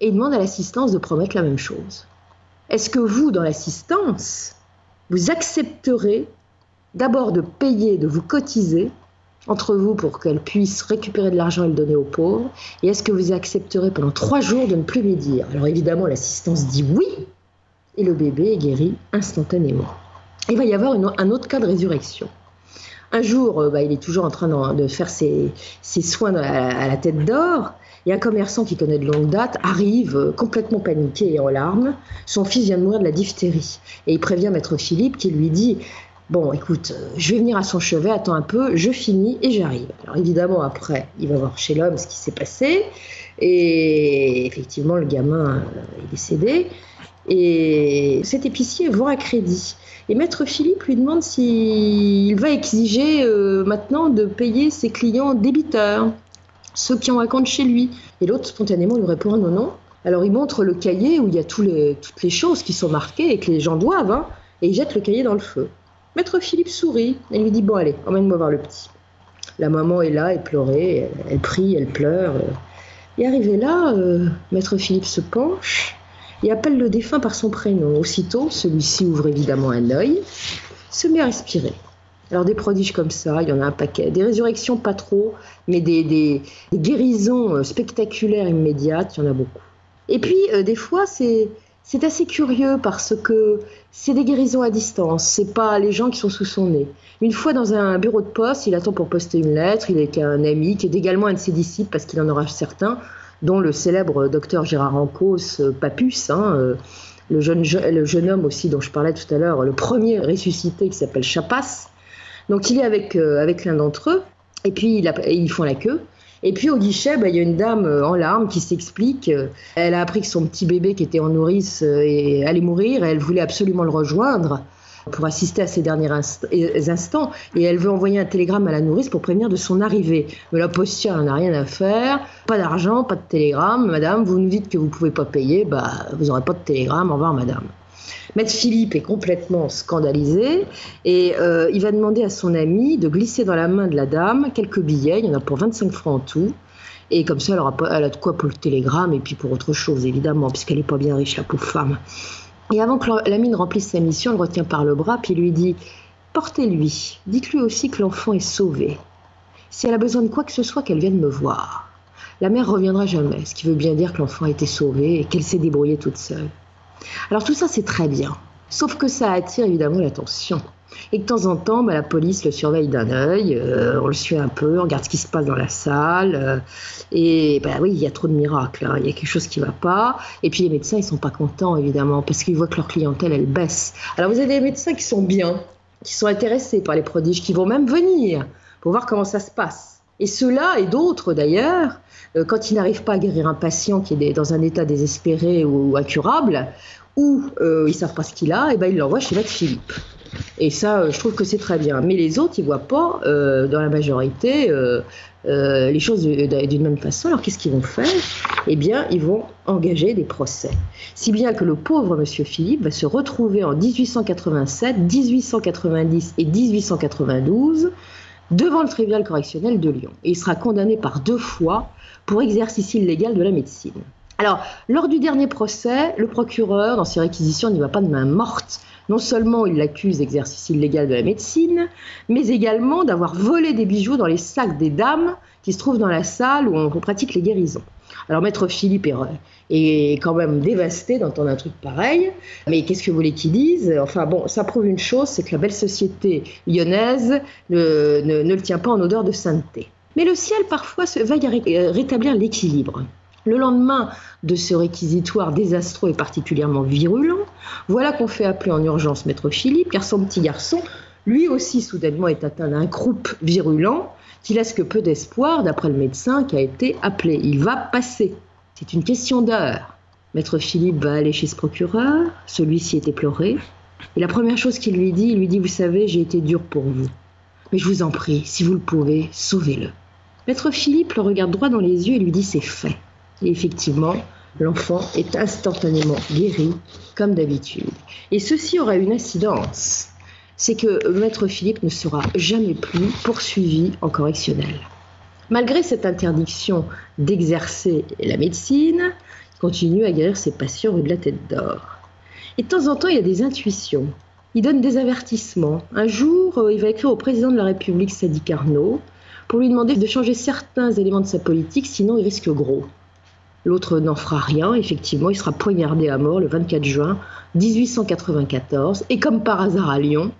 Et il demande à l'assistance de promettre la même chose. Est-ce que vous, dans l'assistance, vous accepterez d'abord de payer, de vous cotiser entre vous pour qu'elle puisse récupérer de l'argent et le donner aux pauvres? Et est-ce que vous accepterez pendant 3 jours de ne plus médire? Alors évidemment, l'assistance dit oui, et le bébé est guéri instantanément. Il va y avoir un autre cas de résurrection. Un jour, il est toujours en train de faire ses soins à la tête d'or, et un commerçant qui connaît de longue date arrive complètement paniqué et en larmes. Son fils vient de mourir de la diphtérie. Et il prévient maître Philippe qui lui dit Bon, écoute, je vais venir à son chevet, attends un peu, je finis et j'arrive. Alors évidemment, après, il va voir chez l'homme ce qui s'est passé. Et effectivement, le gamin est décédé. Et cet épicier voit un crédit. Et Maître Philippe lui demande s'il va exiger maintenant de payer ses clients débiteurs, ceux qui ont un compte chez lui. Et l'autre, spontanément, lui répond non, non. Alors il montre le cahier où il y a toutes les choses qui sont marquées et que les gens doivent, et il jette le cahier dans le feu. Maître Philippe sourit et lui dit « Bon, allez, emmène-moi voir le petit ». La maman est là, elle pleurait, elle prie, elle pleure. Et arrivé là, Maître Philippe se penche et appelle le défunt par son prénom. Aussitôt, celui-ci ouvre évidemment un œil, se met à respirer. Alors des prodiges comme ça, il y en a un paquet. Des résurrections, pas trop, mais des guérisons spectaculaires, immédiates, il y en a beaucoup. Et puis, des fois, c'est assez curieux parce que c'est des guérisons à distance, c'est pas les gens qui sont sous son nez. Une fois dans un bureau de poste, il attend pour poster une lettre, il est avec un ami qui est également un de ses disciples parce qu'il en aura certains, dont le célèbre docteur Gérard Ancos, Papus, le jeune homme aussi dont je parlais tout à l'heure, le premier ressuscité qui s'appelle Chapas. Donc il est avec l'un d'entre eux, et puis ils font la queue. Et puis au guichet, il y a une dame en larmes qui s'explique. Elle a appris que son petit bébé qui était en nourrice allait mourir et elle voulait absolument le rejoindre pour assister à ses derniers instants. Et elle veut envoyer un télégramme à la nourrice pour prévenir de son arrivée. Mais la postière n'en a rien à faire. Pas d'argent, pas de télégramme. Madame, vous nous dites que vous ne pouvez pas payer, vous n'aurez pas de télégramme. Au revoir, madame. Maître Philippe est complètement scandalisé et il va demander à son ami de glisser dans la main de la dame quelques billets, il y en a pour 25 francs en tout, et comme ça elle a de quoi pour le télégramme et puis pour autre chose évidemment, puisqu'elle n'est pas bien riche la pauvre femme. Et avant que l'ami ne remplisse sa mission, elle le retient par le bras puis il lui dit « Portez-lui, dites-lui aussi que l'enfant est sauvé. Si elle a besoin de quoi que ce soit, qu'elle vienne me voir. La mère reviendra jamais, ce qui veut bien dire que l'enfant a été sauvé et qu'elle s'est débrouillée toute seule. » Alors tout ça c'est très bien, sauf que ça attire évidemment l'attention et que de temps en temps la police le surveille d'un œil, on le suit un peu, on regarde ce qui se passe dans la salle et oui il y a trop de miracles, il y a quelque chose qui ne va pas et puis les médecins ils ne sont pas contents évidemment parce qu'ils voient que leur clientèle elle baisse. Alors vous avez des médecins qui sont bien, qui sont intéressés par les prodiges, qui vont même venir pour voir comment ça se passe. Et ceux-là et d'autres d'ailleurs, quand ils n'arrivent pas à guérir un patient qui est dans un état désespéré ou incurable, ou ils ne savent pas ce qu'il a, ils l'envoient chez Maître Philippe. Et ça, je trouve que c'est très bien. Mais les autres, ils ne voient pas, dans la majorité, les choses d'une même façon. Alors qu'est-ce qu'ils vont faire ? Eh bien, ils vont engager des procès. Si bien que le pauvre Monsieur Philippe va se retrouver en 1887, 1890 et 1892 devant le tribunal correctionnel de Lyon. Et il sera condamné par 2 fois pour exercice illégal de la médecine. Alors, lors du dernier procès, le procureur, dans ses réquisitions, n'y va pas de main morte. Non seulement il l'accuse d'exercice illégal de la médecine, mais également d'avoir volé des bijoux dans les sacs des dames qui se trouvent dans la salle où on pratique les guérisons. Alors, Maître Philippe est quand même dévasté d'entendre un truc pareil. Mais qu'est-ce que vous voulez qu'il dise ? Enfin bon, ça prouve une chose, c'est que la belle société lyonnaise ne le tient pas en odeur de sainteté. Mais le ciel, parfois, va rétablir l'équilibre. Le lendemain de ce réquisitoire désastreux et particulièrement virulent, voilà qu'on fait appeler en urgence Maître Philippe, car son petit garçon, lui aussi soudainement est atteint d'un croup virulent qui laisse que peu d'espoir d'après le médecin qui a été appelé. Il va passer. C'est une question d'heure. Maître Philippe va aller chez ce procureur, celui-ci est éploré, et la première chose qu'il lui dit, « Vous savez, j'ai été dur pour vous, mais je vous en prie, si vous le pouvez, sauvez-le. » Maître Philippe le regarde droit dans les yeux et lui dit « C'est fait. » Et effectivement, l'enfant est instantanément guéri, comme d'habitude. Et ceci aura une incidence, c'est que Maître Philippe ne sera jamais plus poursuivi en correctionnel. Malgré cette interdiction d'exercer la médecine, il continue à guérir ses patients rue de la Tête d'Or. Et de temps en temps, il y a des intuitions. Il donne des avertissements. Un jour, il va écrire au président de la République, Sadi Carnot, pour lui demander de changer certains éléments de sa politique, sinon il risque gros. L'autre n'en fera rien, effectivement, il sera poignardé à mort le 24 juin 1894, et comme par hasard à Lyon,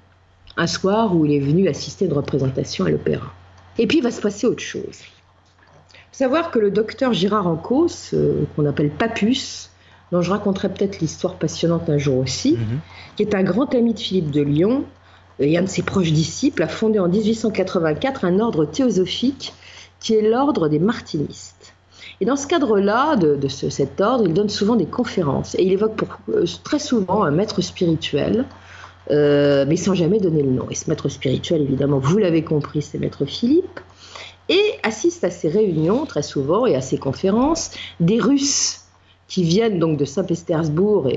un soir où il est venu assister à une représentation à l'opéra. Et puis il va se passer autre chose. Il faut savoir que le docteur Gérard Ancos, qu'on appelle Papus, dont je raconterai peut-être l'histoire passionnante un jour aussi, qui est un grand ami de Philippe de Lyon, et un de ses proches disciples a fondé en 1884 un ordre théosophique qui est l'ordre des martinistes. Et dans ce cadre-là, cet ordre, il donne souvent des conférences et il évoque très souvent un maître spirituel, mais sans jamais donner le nom. Et ce maître spirituel, évidemment, vous l'avez compris, c'est maître Philippe, et assiste à ces réunions très souvent et à ces conférences des Russes qui viennent donc de Saint-Pétersbourg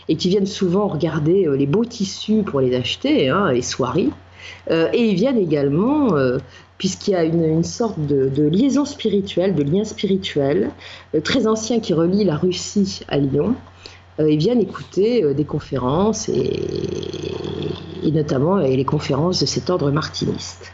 et qui viennent souvent regarder les beaux tissus pour les acheter, les soieries. Et ils viennent également, puisqu'il y a une sorte de liaison spirituelle, de lien spirituel très ancien qui relie la Russie à Lyon. Ils viennent écouter des conférences et notamment les conférences de cet ordre martiniste.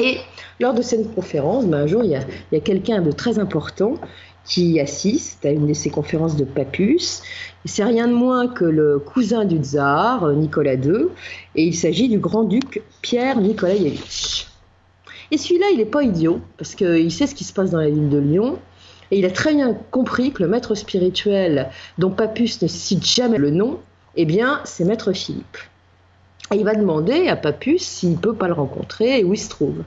Et lors de cette conférence, un jour, il y a quelqu'un de très important qui assiste à une de ces conférences de Papus. C'est rien de moins que le cousin du tsar, Nicolas II, et il s'agit du grand-duc Pierre Nikolaïevitch. Et celui-là, il n'est pas idiot, parce qu'il sait ce qui se passe dans la ville de Lyon, et il a très bien compris que le maître spirituel dont Papus ne cite jamais le nom, eh bien, c'est maître Philippe. Et il va demander à Papus s'il ne peut pas le rencontrer et où il se trouve.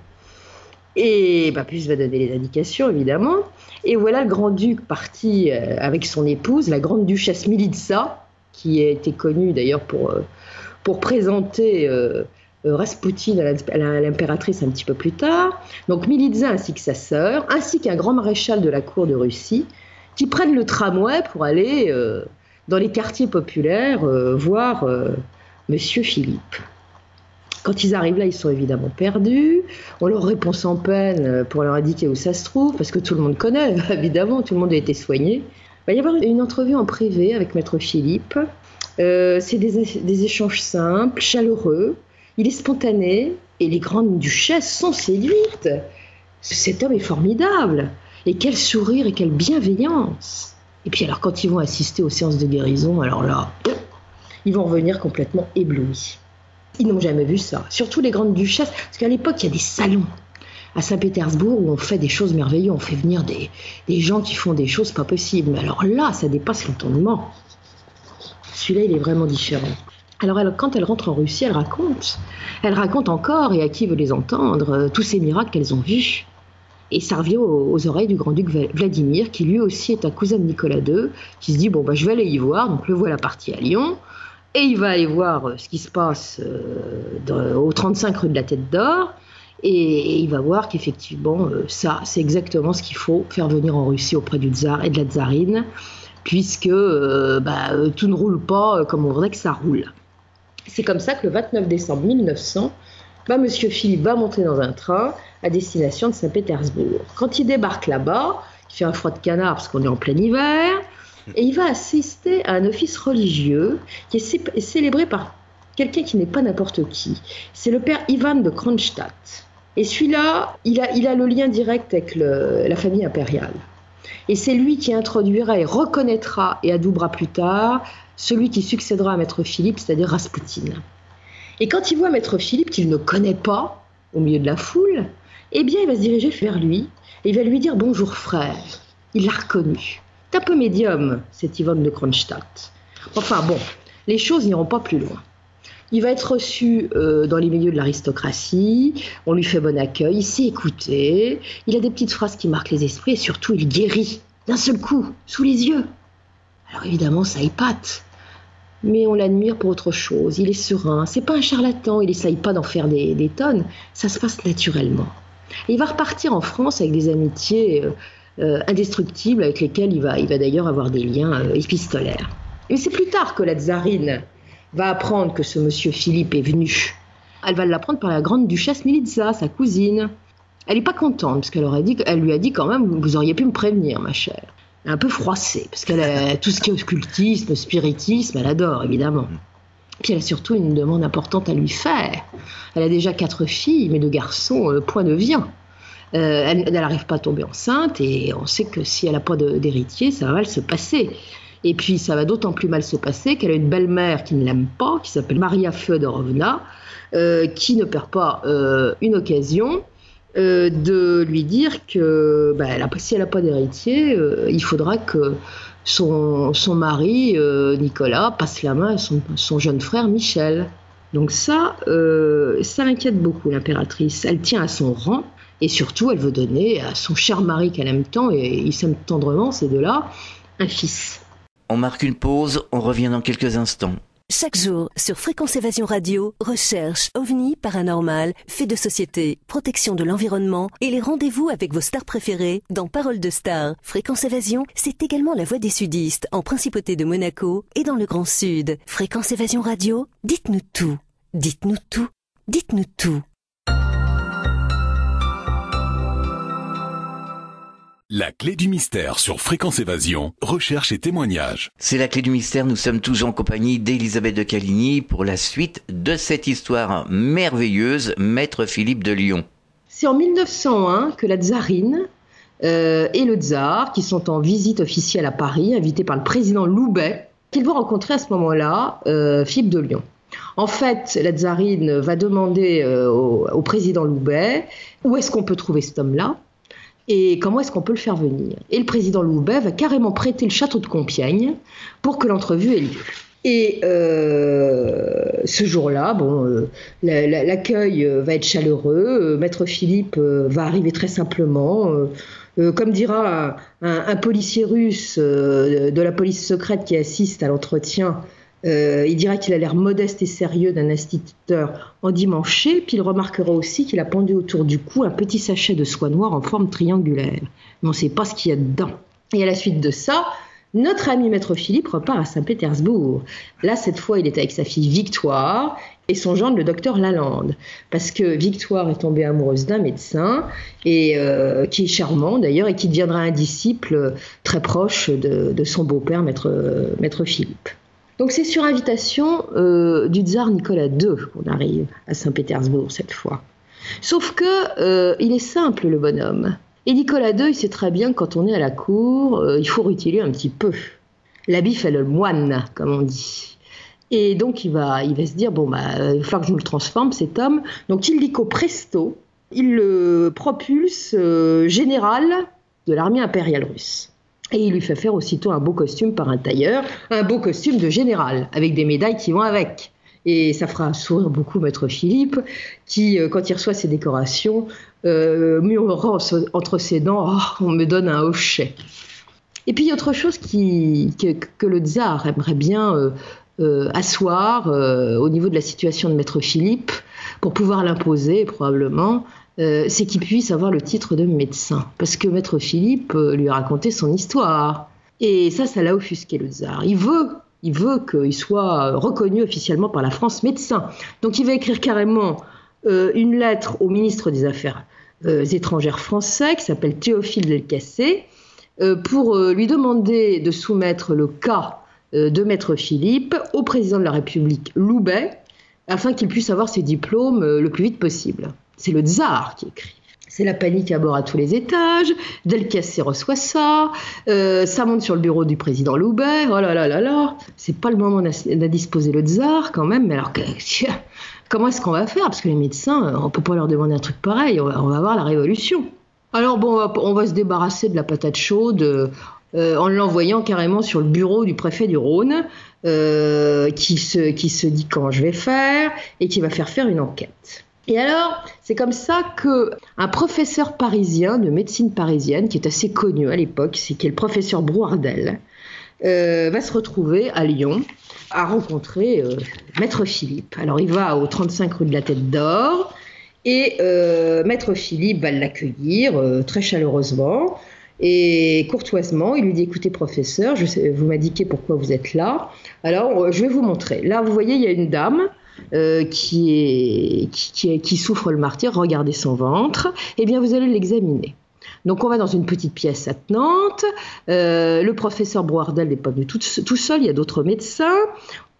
Et Papus va donner les indications, évidemment. Et voilà le grand-duc parti avec son épouse, la grande-duchesse Militsa, qui a été connue d'ailleurs pour présenter Raspoutine à l'impératrice un petit peu plus tard. Donc Militsa ainsi que sa sœur, ainsi qu'un grand maréchal de la cour de Russie, qui prennent le tramway pour aller dans les quartiers populaires voir Monsieur Philippe. Quand ils arrivent là, ils sont évidemment perdus. On leur répond sans peine pour leur indiquer où ça se trouve, parce que tout le monde connaît, évidemment, tout le monde a été soigné. Il va y avoir une entrevue en privé avec maître Philippe. C'est des échanges simples, chaleureux. Il est spontané et les grandes duchesses sont séduites. Cet homme est formidable. Et quel sourire et quelle bienveillance. Et puis alors, quand ils vont assister aux séances de guérison, alors là, ils vont revenir complètement éblouis. Ils n'ont jamais vu ça, surtout les grandes duchesses, parce qu'à l'époque, il y a des salons à Saint-Pétersbourg où on fait des choses merveilleuses, on fait venir des gens qui font des choses pas possibles. Mais alors là, ça dépasse l'entendement. Celui-là, il est vraiment différent. Alors quand elle rentre en Russie, elle raconte encore, et à qui veut les entendre, tous ces miracles qu'elles ont vus. Et ça revient aux oreilles du grand-duc Vladimir, qui lui aussi est un cousin de Nicolas II, qui se dit, je vais aller y voir, donc le voilà parti à Lyon. Et il va aller voir ce qui se passe au 35 rue de la Tête d'Or. Et il va voir qu'effectivement, ça, c'est exactement ce qu'il faut faire venir en Russie auprès du tsar et de la tsarine, puisque tout ne roule pas comme on voudrait que ça roule. C'est comme ça que le 29 décembre 1900, Monsieur Philippe va monter dans un train à destination de Saint-Pétersbourg. Quand il débarque là-bas, il fait un froid de canard parce qu'on est en plein hiver, et il va assister à un office religieux qui est célébré par quelqu'un qui n'est pas n'importe qui. C'est le père Ivan de Kronstadt. Et celui-là, il a le lien direct avec la famille impériale. Et c'est lui qui introduira et reconnaîtra et adoubera plus tard celui qui succédera à maître Philippe, c'est-à-dire Raspoutine. Et quand il voit maître Philippe, qu'il ne connaît pas, au milieu de la foule, eh bien il va se diriger vers lui et il va lui dire « Bonjour frère ». Il l'a reconnu. C'est un peu médium, cet Ivan de Kronstadt. Enfin bon, les choses n'iront pas plus loin. Il va être reçu dans les milieux de l'aristocratie, on lui fait bon accueil, il sait écouter, il a des petites phrases qui marquent les esprits et surtout il guérit d'un seul coup, sous les yeux. Alors évidemment ça épate, mais on l'admire pour autre chose, il est serein, c'est pas un charlatan, il essaye pas d'en faire des tonnes, ça se passe naturellement. Et il va repartir en France avec des amitiés indestructibles avec lesquelles il va d'ailleurs avoir des liens épistolaires. Mais c'est plus tard que la tsarine va apprendre que ce monsieur Philippe est venu. Elle va l'apprendre par la grande duchesse Militsa, sa cousine. Elle n'est pas contente, parce qu'elle lui a dit quand même, vous auriez pu me prévenir, ma chère. Elle est un peu froissée, parce qu'elle a tout ce qui est occultisme, spiritisme, elle adore, évidemment. Puis elle a surtout une demande importante à lui faire. Elle a déjà 4 filles, mais 2 garçons, point de vient. Elle n'arrive pas à tomber enceinte, et on sait que si elle n'a pas d'héritier, ça va mal se passer. Et puis ça va d'autant plus mal se passer qu'elle a une belle-mère qui ne l'aime pas, qui s'appelle Maria Fyodorovna, qui ne perd pas une occasion de lui dire que si elle n'a pas d'héritier, il faudra que son mari, Nicolas, passe la main à son jeune frère Michel. Donc ça l'inquiète beaucoup, l'impératrice. Elle tient à son rang et surtout elle veut donner à son cher mari qu'elle aime tant et ils s'aiment tendrement ces deux-là, un fils. On marque une pause, on revient dans quelques instants. Chaque jour, sur Fréquence Évasion Radio, recherche, ovni, paranormal, faits de société, protection de l'environnement et les rendez-vous avec vos stars préférées dans Paroles de Stars. Fréquence Évasion, c'est également la voix des sudistes en Principauté de Monaco et dans le Grand Sud. Fréquence Évasion Radio, dites-nous tout. Dites-nous tout. Dites-nous tout. La clé du mystère sur Fréquence Évasion, recherche et témoignages. C'est la clé du mystère, nous sommes toujours en compagnie d'Elisabeth de Caligny pour la suite de cette histoire merveilleuse, Maître Philippe de Lyon. C'est en 1901 que la tsarine et le tsar, qui sont en visite officielle à Paris, invités par le président Loubet, qu'ils vont rencontrer à ce moment-là Philippe de Lyon. En fait, la tsarine va demander au président Loubet où est-ce qu'on peut trouver cet homme-là et comment est-ce qu'on peut le faire venir. Et le président Loubet va carrément prêter le château de Compiègne pour que l'entrevue ait lieu. Et ce jour-là, l'accueil va être chaleureux. Maître Philippe va arriver très simplement. Comme dira un policier russe de la police secrète qui assiste à l'entretien, il dira qu'il a l'air modeste et sérieux d'un instituteur endimanché, puis il remarquera aussi qu'il a pendu autour du cou un petit sachet de soie noire en forme triangulaire. Mais on ne sait pas ce qu'il y a dedans. Et à la suite de ça, notre ami Maître Philippe repart à Saint-Pétersbourg. Là, cette fois, il est avec sa fille Victoire et son gendre, le docteur Lalande. Parce que Victoire est tombée amoureuse d'un médecin, et qui est charmant d'ailleurs, et qui deviendra un disciple très proche de son beau-père, Maître Philippe. Donc c'est sur invitation du tsar Nicolas II qu'on arrive à Saint-Pétersbourg cette fois. Sauf que il est simple, le bonhomme. Et Nicolas II, il sait très bien que quand on est à la cour, il faut rutiler un petit peu. L'habit fait le moine, comme on dit. Et donc il va se dire, il va falloir que je me le transforme, cet homme. Donc il illico presto, il le propulse général de l'armée impériale russe. Et il lui fait faire aussitôt un beau costume par un tailleur, un beau costume de général, avec des médailles qui vont avec. Et ça fera sourire beaucoup Maître Philippe, qui, quand il reçoit ses décorations, murmurera entre ses dents, « Oh, on me donne un hochet ». Et puis, il y a autre chose que le tsar aimerait bien asseoir au niveau de la situation de Maître Philippe, pour pouvoir l'imposer probablement, c'est qu'il puisse avoir le titre de médecin. Parce que Maître Philippe lui a raconté son histoire. Et ça l'a offusqué le tsar. Il veut qu'il soit reconnu officiellement par la France médecin. Donc il va écrire carrément une lettre au ministre des Affaires étrangères français, qui s'appelle Théophile Delcassé, pour lui demander de soumettre le cas de Maître Philippe au président de la République Loubet, afin qu'il puisse avoir ses diplômes le plus vite possible. C'est le tsar qui écrit. C'est la panique à bord à tous les étages. Delcassé reçoit ça. Ça monte sur le bureau du président Loubet. Oh là là là là. C'est pas le moment d'indisposer le tsar quand même. Mais alors, comment est-ce qu'on va faire? Parce que les médecins, on peut pas leur demander un truc pareil. On va avoir la révolution. Alors on va se débarrasser de la patate chaude en l'envoyant carrément sur le bureau du préfet du Rhône, qui se dit comment je vais faire et qui va faire une enquête. Et alors, c'est comme ça qu'un professeur parisien de médecine parisienne, qui est assez connu à l'époque, qui est le professeur Brouardel, va se retrouver à Lyon à rencontrer Maître Philippe. Alors, il va au 35 rue de la Tête d'Or et Maître Philippe va l'accueillir très chaleureusement et courtoisement. Il lui dit, écoutez professeur, vous m'indiquez pourquoi vous êtes là. Alors, je vais vous montrer. Là, vous voyez, il y a une dame qui souffre le martyre, regardez son ventre, eh bien vous allez l'examiner. Donc on va dans une petite pièce attenante, le professeur Brouardel n'est pas venu tout seul, il y a d'autres médecins,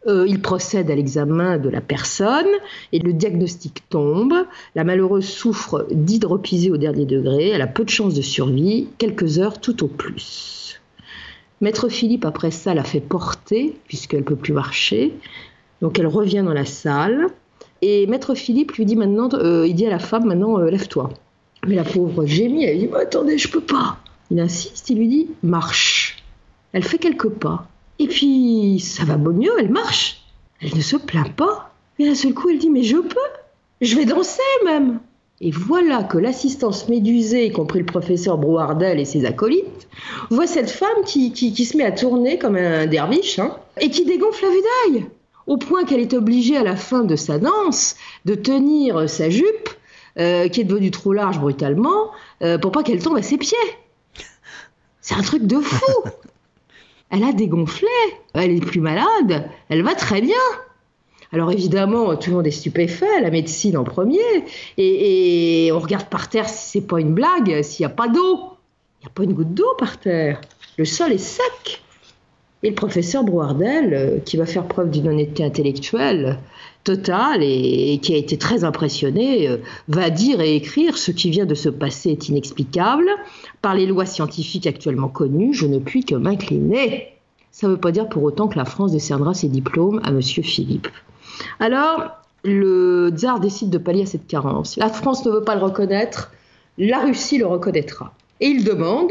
il procède à l'examen de la personne et le diagnostic tombe, la malheureuse souffre d'hydropisée au dernier degré, elle a peu de chances de survie, quelques heures tout au plus. Maître Philippe après ça l'a fait porter, puisqu'elle ne peut plus marcher. Donc elle revient dans la salle et Maître Philippe lui dit maintenant, il dit à la femme maintenant lève-toi. Mais la pauvre gémit, elle dit attendez, je peux pas. Il insiste, il lui dit marche. Elle fait quelques pas et puis ça va mieux, elle marche. Elle ne se plaint pas. Et d'un seul coup, elle dit, mais je peux, je vais danser même. Et voilà que l'assistance médusée, y compris le professeur Brouardel et ses acolytes, voit cette femme qui se met à tourner comme un derviche, et qui dégonfle à vue d'œil, au point qu'elle est obligée à la fin de sa danse de tenir sa jupe, qui est devenue trop large brutalement, pour pas qu'elle tombe à ses pieds. C'est un truc de fou. Elle a dégonflé, elle est plus malade, elle va très bien. Alors évidemment, tout le monde est stupéfait, la médecine en premier, et on regarde par terre si c'est pas une blague, s'il n'y a pas d'eau. Il n'y a pas une goutte d'eau par terre, le sol est sec. Et le professeur Brouardel, qui va faire preuve d'une honnêteté intellectuelle totale et qui a été très impressionné, va dire et écrire: ce qui vient de se passer est inexplicable. Par les lois scientifiques actuellement connues, je ne puis que m'incliner. Ça ne veut pas dire pour autant que la France décernera ses diplômes à Monsieur Philippe. Alors, le tsar décide de pallier à cette carence. La France ne veut pas le reconnaître, la Russie le reconnaîtra. Et il demande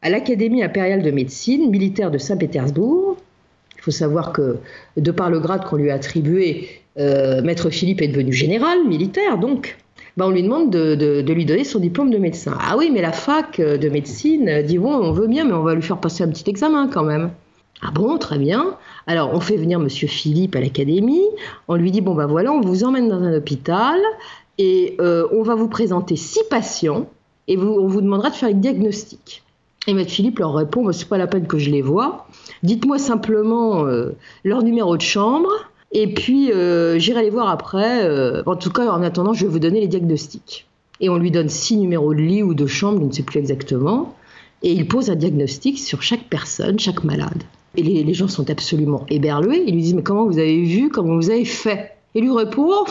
à l'Académie impériale de médecine militaire de Saint-Pétersbourg, il faut savoir que, de par le grade qu'on lui a attribué, Maître Philippe est devenu général militaire, donc on lui demande de lui donner son diplôme de médecin. Ah oui, mais la fac de médecine dit bon, on veut bien, mais on va lui faire passer un petit examen quand même. Ah bon, très bien. Alors, on fait venir Monsieur Philippe à l'académie. On lui dit, bon, voilà, on vous emmène dans un hôpital et on va vous présenter 6 patients et on vous demandera de faire un diagnostic. Et Maître Philippe leur répond, c'est pas la peine que je les vois. Dites-moi simplement leur numéro de chambre et puis j'irai les voir après. En tout cas, en attendant, je vais vous donner les diagnostics. Et on lui donne 6 numéros de lit ou de chambre, je ne sais plus exactement. Et il pose un diagnostic sur chaque personne, chaque malade. Et les gens sont absolument éberlués. Ils lui disent, mais comment vous avez vu, comment vous avez fait? Et lui répond,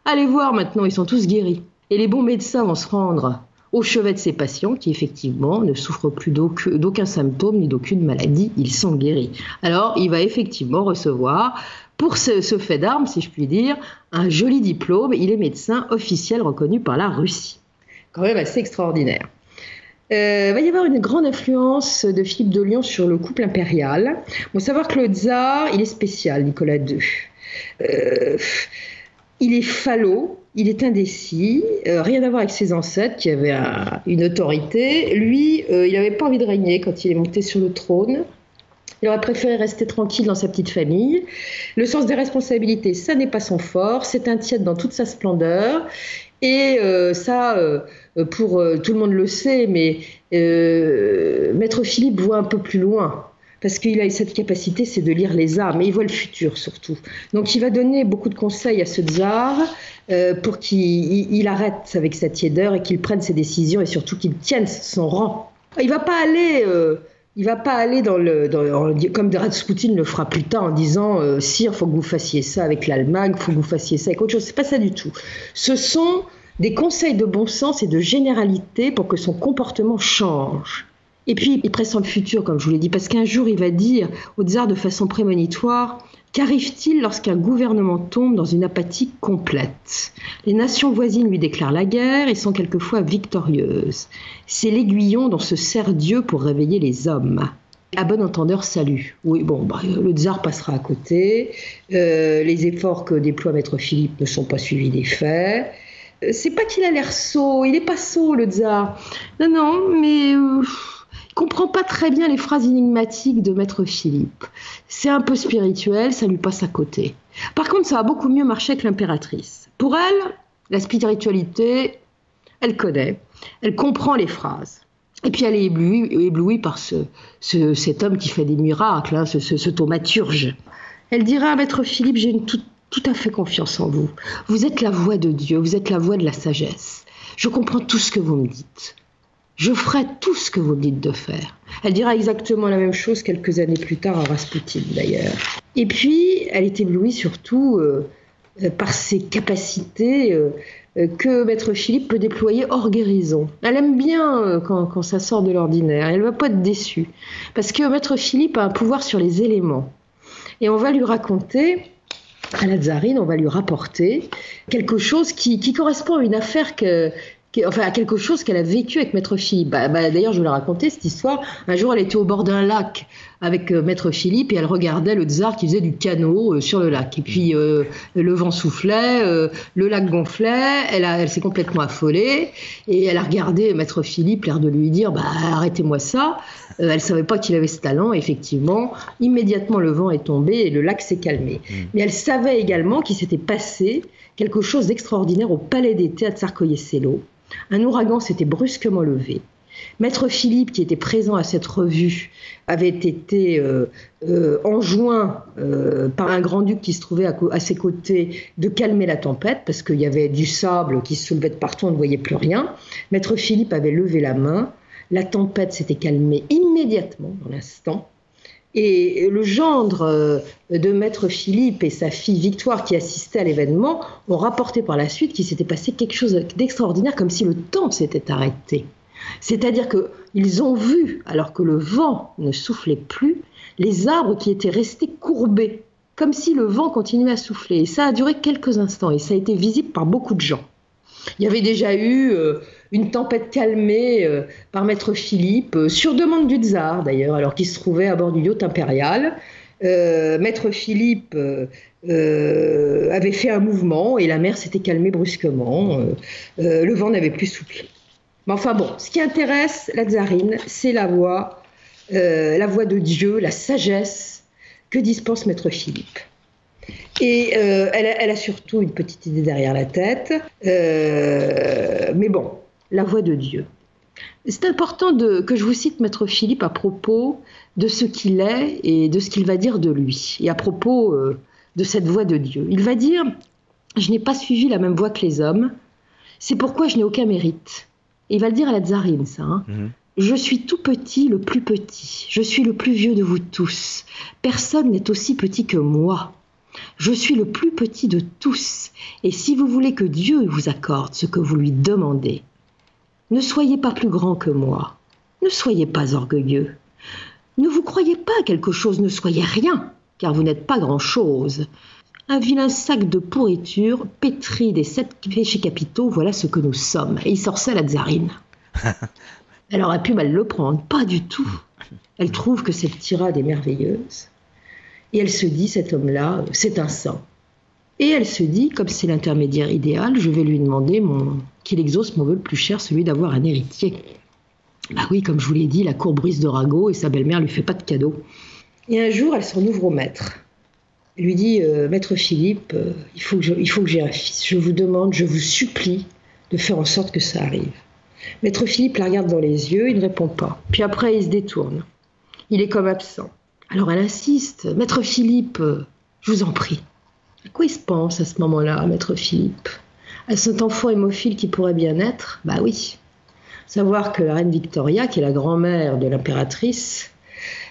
allez voir maintenant, ils sont tous guéris. Et les bons médecins vont se rendre au chevet de ces patients qui effectivement ne souffrent plus d'aucun symptôme ni d'aucune maladie. Ils sont guéris. Alors il va effectivement recevoir, pour ce fait d'armes, si je puis dire, un joli diplôme. Il est médecin officiel reconnu par la Russie. Quand même assez extraordinaire. Va y avoir une grande influence de Philippe de Lyon sur le couple impérial. Il faut savoir que le tsar, il est spécial, Nicolas II. Il est falot, il est indécis, rien à voir avec ses ancêtres qui avaient une autorité. Lui, il n'avait pas envie de régner quand il est monté sur le trône. Il aurait préféré rester tranquille dans sa petite famille. Le sens des responsabilités, ça n'est pas son fort. C'est un tiède dans toute sa splendeur. Et pour tout le monde le sait, mais Maître Philippe voit un peu plus loin. Parce qu'il a cette capacité, c'est de lire les âmes. Et il voit le futur surtout. Donc il va donner beaucoup de conseils à ce tsar pour qu'il arrête avec sa tiédeur et qu'il prenne ses décisions et surtout qu'il tienne son rang. Il ne va pas aller... comme Rasputin le fera plus tard en disant Sire, il faut que vous fassiez ça avec l'Allemagne, il faut que vous fassiez ça avec autre chose. C'est pas ça du tout. Ce sont des conseils de bon sens et de généralité pour que son comportement change. Et puis, il pressent le futur, comme je vous l'ai dit, parce qu'un jour, il va dire au tsar de façon prémonitoire: qu'arrive-t-il lorsqu'un gouvernement tombe dans une apathie complète? Les nations voisines lui déclarent la guerre et sont quelquefois victorieuses. C'est l'aiguillon dont se sert Dieu pour réveiller les hommes. À bon entendeur, salut. Oui, le tsar passera à côté. Les efforts que déploie Maître Philippe ne sont pas suivis des faits. C'est pas qu'il a l'air sot, il est pas sot, le tsar. Non, mais... il comprend pas très bien les phrases énigmatiques de Maître Philippe. C'est un peu spirituel, ça lui passe à côté. Par contre, ça va beaucoup mieux marcher avec l'impératrice. Pour elle, la spiritualité, elle connaît, elle comprend les phrases. Et puis elle est éblouie par cet homme qui fait des miracles, ce thaumaturge. Elle dira à Maître Philippe: j'ai tout à fait confiance en vous. Vous êtes la voix de Dieu, vous êtes la voix de la sagesse. Je comprends tout ce que vous me dites. Je ferai tout ce que vous me dites de faire. Elle dira exactement la même chose quelques années plus tard à Rasputin d'ailleurs. Et puis, elle est éblouie surtout par ses capacités que Maître Philippe peut déployer hors guérison. Elle aime bien quand ça sort de l'ordinaire. Elle ne va pas être déçue. Parce que Maître Philippe a un pouvoir sur les éléments. Et on va lui raconter... à la tsarine, on va lui rapporter quelque chose qui correspond à une affaire à quelque chose qu'elle a vécu avec Maître Philippe. D'ailleurs, je vous l'ai raconté, cette histoire. Un jour, elle était au bord d'un lac avec Maître Philippe et elle regardait le tsar qui faisait du canot sur le lac. Et puis, le vent soufflait, le lac gonflait, elle s'est complètement affolée et elle a regardé Maître Philippe, l'air de lui dire arrêtez-moi ça. Elle ne savait pas qu'il avait ce talent. Effectivement, immédiatement, le vent est tombé et le lac s'est calmé. Mais elle savait également qu'il s'était passé quelque chose d'extraordinaire au palais d'été à Tsarskoye-Selo. Un ouragan s'était brusquement levé. Maître Philippe, qui était présent à cette revue, avait été enjoint par un grand-duc qui se trouvait à ses côtés de calmer la tempête, parce qu'il y avait du sable qui se soulevait de partout, on ne voyait plus rien. Maître Philippe avait levé la main. La tempête s'était calmée immédiatement, dans l'instant. Et le gendre de Maître Philippe et sa fille Victoire, qui assistaient à l'événement, ont rapporté par la suite qu'il s'était passé quelque chose d'extraordinaire, comme si le temps s'était arrêté. C'est-à-dire qu'ils ont vu, alors que le vent ne soufflait plus, les arbres qui étaient restés courbés, comme si le vent continuait à souffler. Et ça a duré quelques instants, et ça a été visible par beaucoup de gens. Il y avait déjà eu une tempête calmée par Maître Philippe, sur demande du tsar d'ailleurs, alors qu'il se trouvait à bord du yacht impérial. Maître Philippe avait fait un mouvement et la mer s'était calmée brusquement. Le vent n'avait plus soufflé. Mais enfin bon, ce qui intéresse la tsarine, c'est la voix de Dieu, la sagesse que dispense Maître Philippe. Et elle a surtout une petite idée derrière la tête. Mais bon, la voix de Dieu. C'est important que je vous cite Maître Philippe à propos de ce qu'il est et de ce qu'il va dire de lui. Et à propos de cette voix de Dieu. Il va dire « Je n'ai pas suivi la même voie que les hommes. C'est pourquoi je n'ai aucun mérite. » Et il va le dire à la tsarine, ça. Je suis tout petit, le plus petit. Je suis le plus vieux de vous tous. Personne n'est aussi petit que moi. Je suis le plus petit de tous. Et si vous voulez que Dieu vous accorde ce que vous lui demandez, ne soyez pas plus grand que moi. Ne soyez pas orgueilleux. Ne vous croyez pas quelque chose, ne soyez rien, car vous n'êtes pas grand-chose. Un vilain sac de pourriture, pétri des 7 péchés capitaux, voilà ce que nous sommes. Et il sort ça à la tsarine. Elle aurait pu mal le prendre, pas du tout. Elle trouve que cette tirade est merveilleuse. Et elle se dit, cet homme-là, c'est un saint. Et elle se dit, comme c'est l'intermédiaire idéal, je vais lui demander qu'il exauce mon vœu le plus cher, celui d'avoir un héritier. Bah oui, comme je vous l'ai dit, la cour brise de ragot et sa belle-mère ne lui fait pas de cadeau. Et un jour, elle s'en ouvre au maître. Elle lui dit, Maître Philippe, il faut que j'ai un fils. Je vous demande, je vous supplie de faire en sorte que ça arrive. Maître Philippe la regarde dans les yeux, il ne répond pas. Puis après, il se détourne. Il est comme absent. Alors elle insiste, Maître Philippe, je vous en prie. À quoi il se pense à ce moment-là, Maître Philippe? À cet enfant hémophile qui pourrait bien être? Bah oui. Savoir que la reine Victoria, qui est la grand-mère de l'impératrice,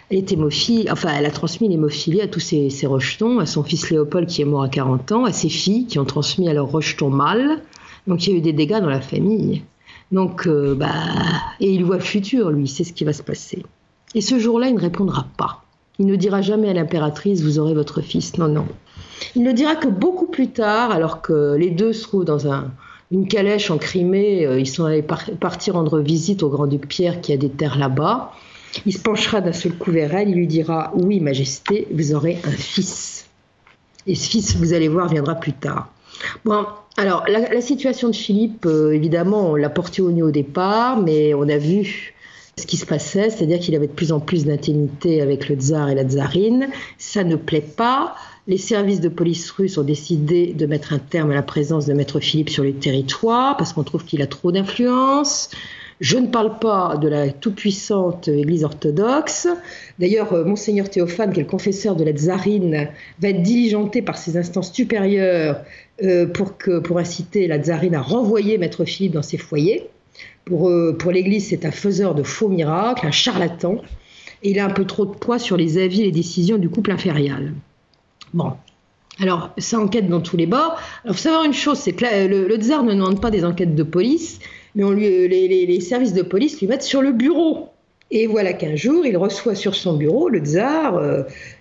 elle est hémophile, enfin elle a transmis l'hémophilie à tous ses rejetons, à son fils Léopold qui est mort à 40 ans, à ses filles qui ont transmis à leurs rejetons mâles. Donc il y a eu des dégâts dans la famille. Donc, et il voit le futur, lui, c'est ce qui va se passer. Et ce jour-là, il ne répondra pas. Il ne dira jamais à l'impératrice, vous aurez votre fils. Non, non. Il ne dira que beaucoup plus tard, alors que les deux se trouvent dans une calèche en Crimée, ils sont allés partir rendre visite au grand-duc Pierre qui a des terres là-bas. Il se penchera d'un seul coup vers elle, il lui dira « Oui, Majesté, vous aurez un fils. » Et ce fils, vous allez voir, viendra plus tard. Bon, alors, la situation de Philippe, évidemment, on l'a porté au nez au départ, mais on a vu ce qui se passait, c'est-à-dire qu'il avait de plus en plus d'intimité avec le tsar et la tsarine. Ça ne plaît pas. Les services de police russes ont décidé de mettre un terme à la présence de Maître Philippe sur le territoire, parce qu'on trouve qu'il a trop d'influence. Je ne parle pas de la toute-puissante Église orthodoxe. D'ailleurs, Monseigneur Théophane, qui est le confesseur de la tsarine, va être diligenté par ses instances supérieures pour inciter la tsarine à renvoyer Maître Philippe dans ses foyers. Pour l'Église, c'est un faiseur de faux miracles, un charlatan. Et il a un peu trop de poids sur les avis et les décisions du couple impérial. Bon, alors ça enquête dans tous les bords. Alors il faut savoir une chose, c'est que le tsar ne demande pas des enquêtes de police, mais les services de police lui mettent sur le bureau. Et voilà qu'un jour, il reçoit sur son bureau, le tsar,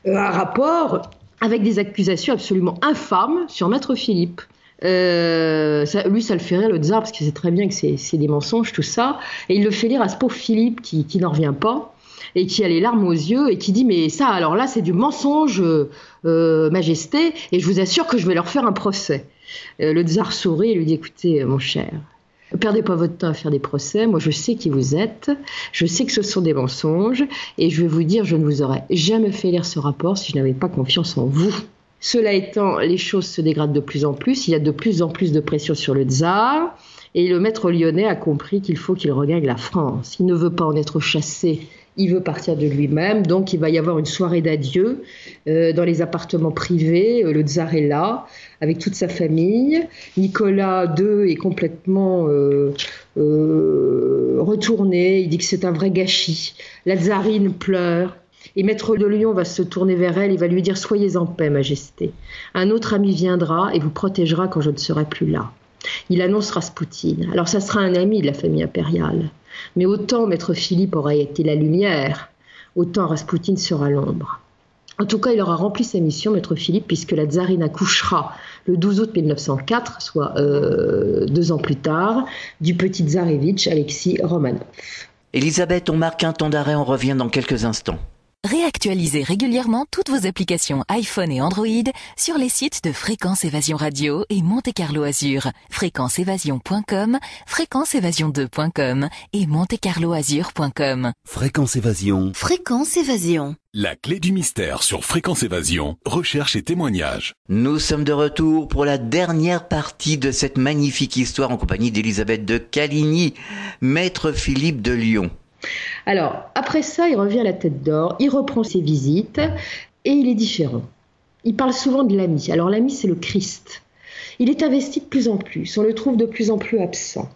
un rapport avec des accusations absolument infâmes sur Maître Philippe. Lui, ça le fait rire, le tsar, parce qu'il sait très bien que c'est des mensonges, tout ça. Et il le fait lire à ce pauvre Philippe qui n'en revient pas et qui a les larmes aux yeux et qui dit « Mais ça, alors là, c'est du mensonge, Majesté, et je vous assure que je vais leur faire un procès. » Le tsar sourit et lui dit « Écoutez, mon cher, ne perdez pas votre temps à faire des procès. Moi, je sais qui vous êtes. Je sais que ce sont des mensonges. Et je vais vous dire, je ne vous aurais jamais fait lire ce rapport si je n'avais pas confiance en vous. » Cela étant, les choses se dégradent de plus en plus. Il y a de plus en plus de pression sur le tsar. Et le maître lyonnais a compris qu'il faut qu'il regagne la France. Il ne veut pas en être chassé. Il veut partir de lui-même. Donc, il va y avoir une soirée d'adieu dans les appartements privés. Le tsar est là, avec toute sa famille. Nicolas II est complètement retourné. Il dit que c'est un vrai gâchis. La tsarine pleure. Et Maître de Lyon va se tourner vers elle. Il va lui dire « Soyez en paix, Majesté. Un autre ami viendra et vous protégera quand je ne serai plus là. » Il annonce Raspoutine. Alors, ça sera un ami de la famille impériale. Mais autant Maître Philippe aurait été la lumière, autant Raspoutine sera l'ombre. En tout cas, il aura rempli sa mission, Maître Philippe, puisque la tsarine accouchera le 12 août 1904, soit 2 ans plus tard, du petit tsarevitch Alexis Romanov. Elisabeth, on marque un temps d'arrêt, on revient dans quelques instants. Réactualisez régulièrement toutes vos applications iPhone et Android sur les sites de Fréquence Évasion Radio et Monte Carlo Azur. FréquenceÉvasion.com, FréquenceÉvasion2.com et MonteCarloAzur.com. Fréquence Évasion. Fréquence Évasion. La clé du mystère sur Fréquence Évasion, recherche et témoignages. Nous sommes de retour pour la dernière partie de cette magnifique histoire en compagnie d'Elisabeth de Caligny, Maître Philippe de Lyon. Alors, après ça, il revient à la Tête d'Or, il reprend ses visites et il est différent. Il parle souvent de l'ami. Alors, l'ami, c'est le Christ. Il est investi de plus en plus, on le trouve de plus en plus absent.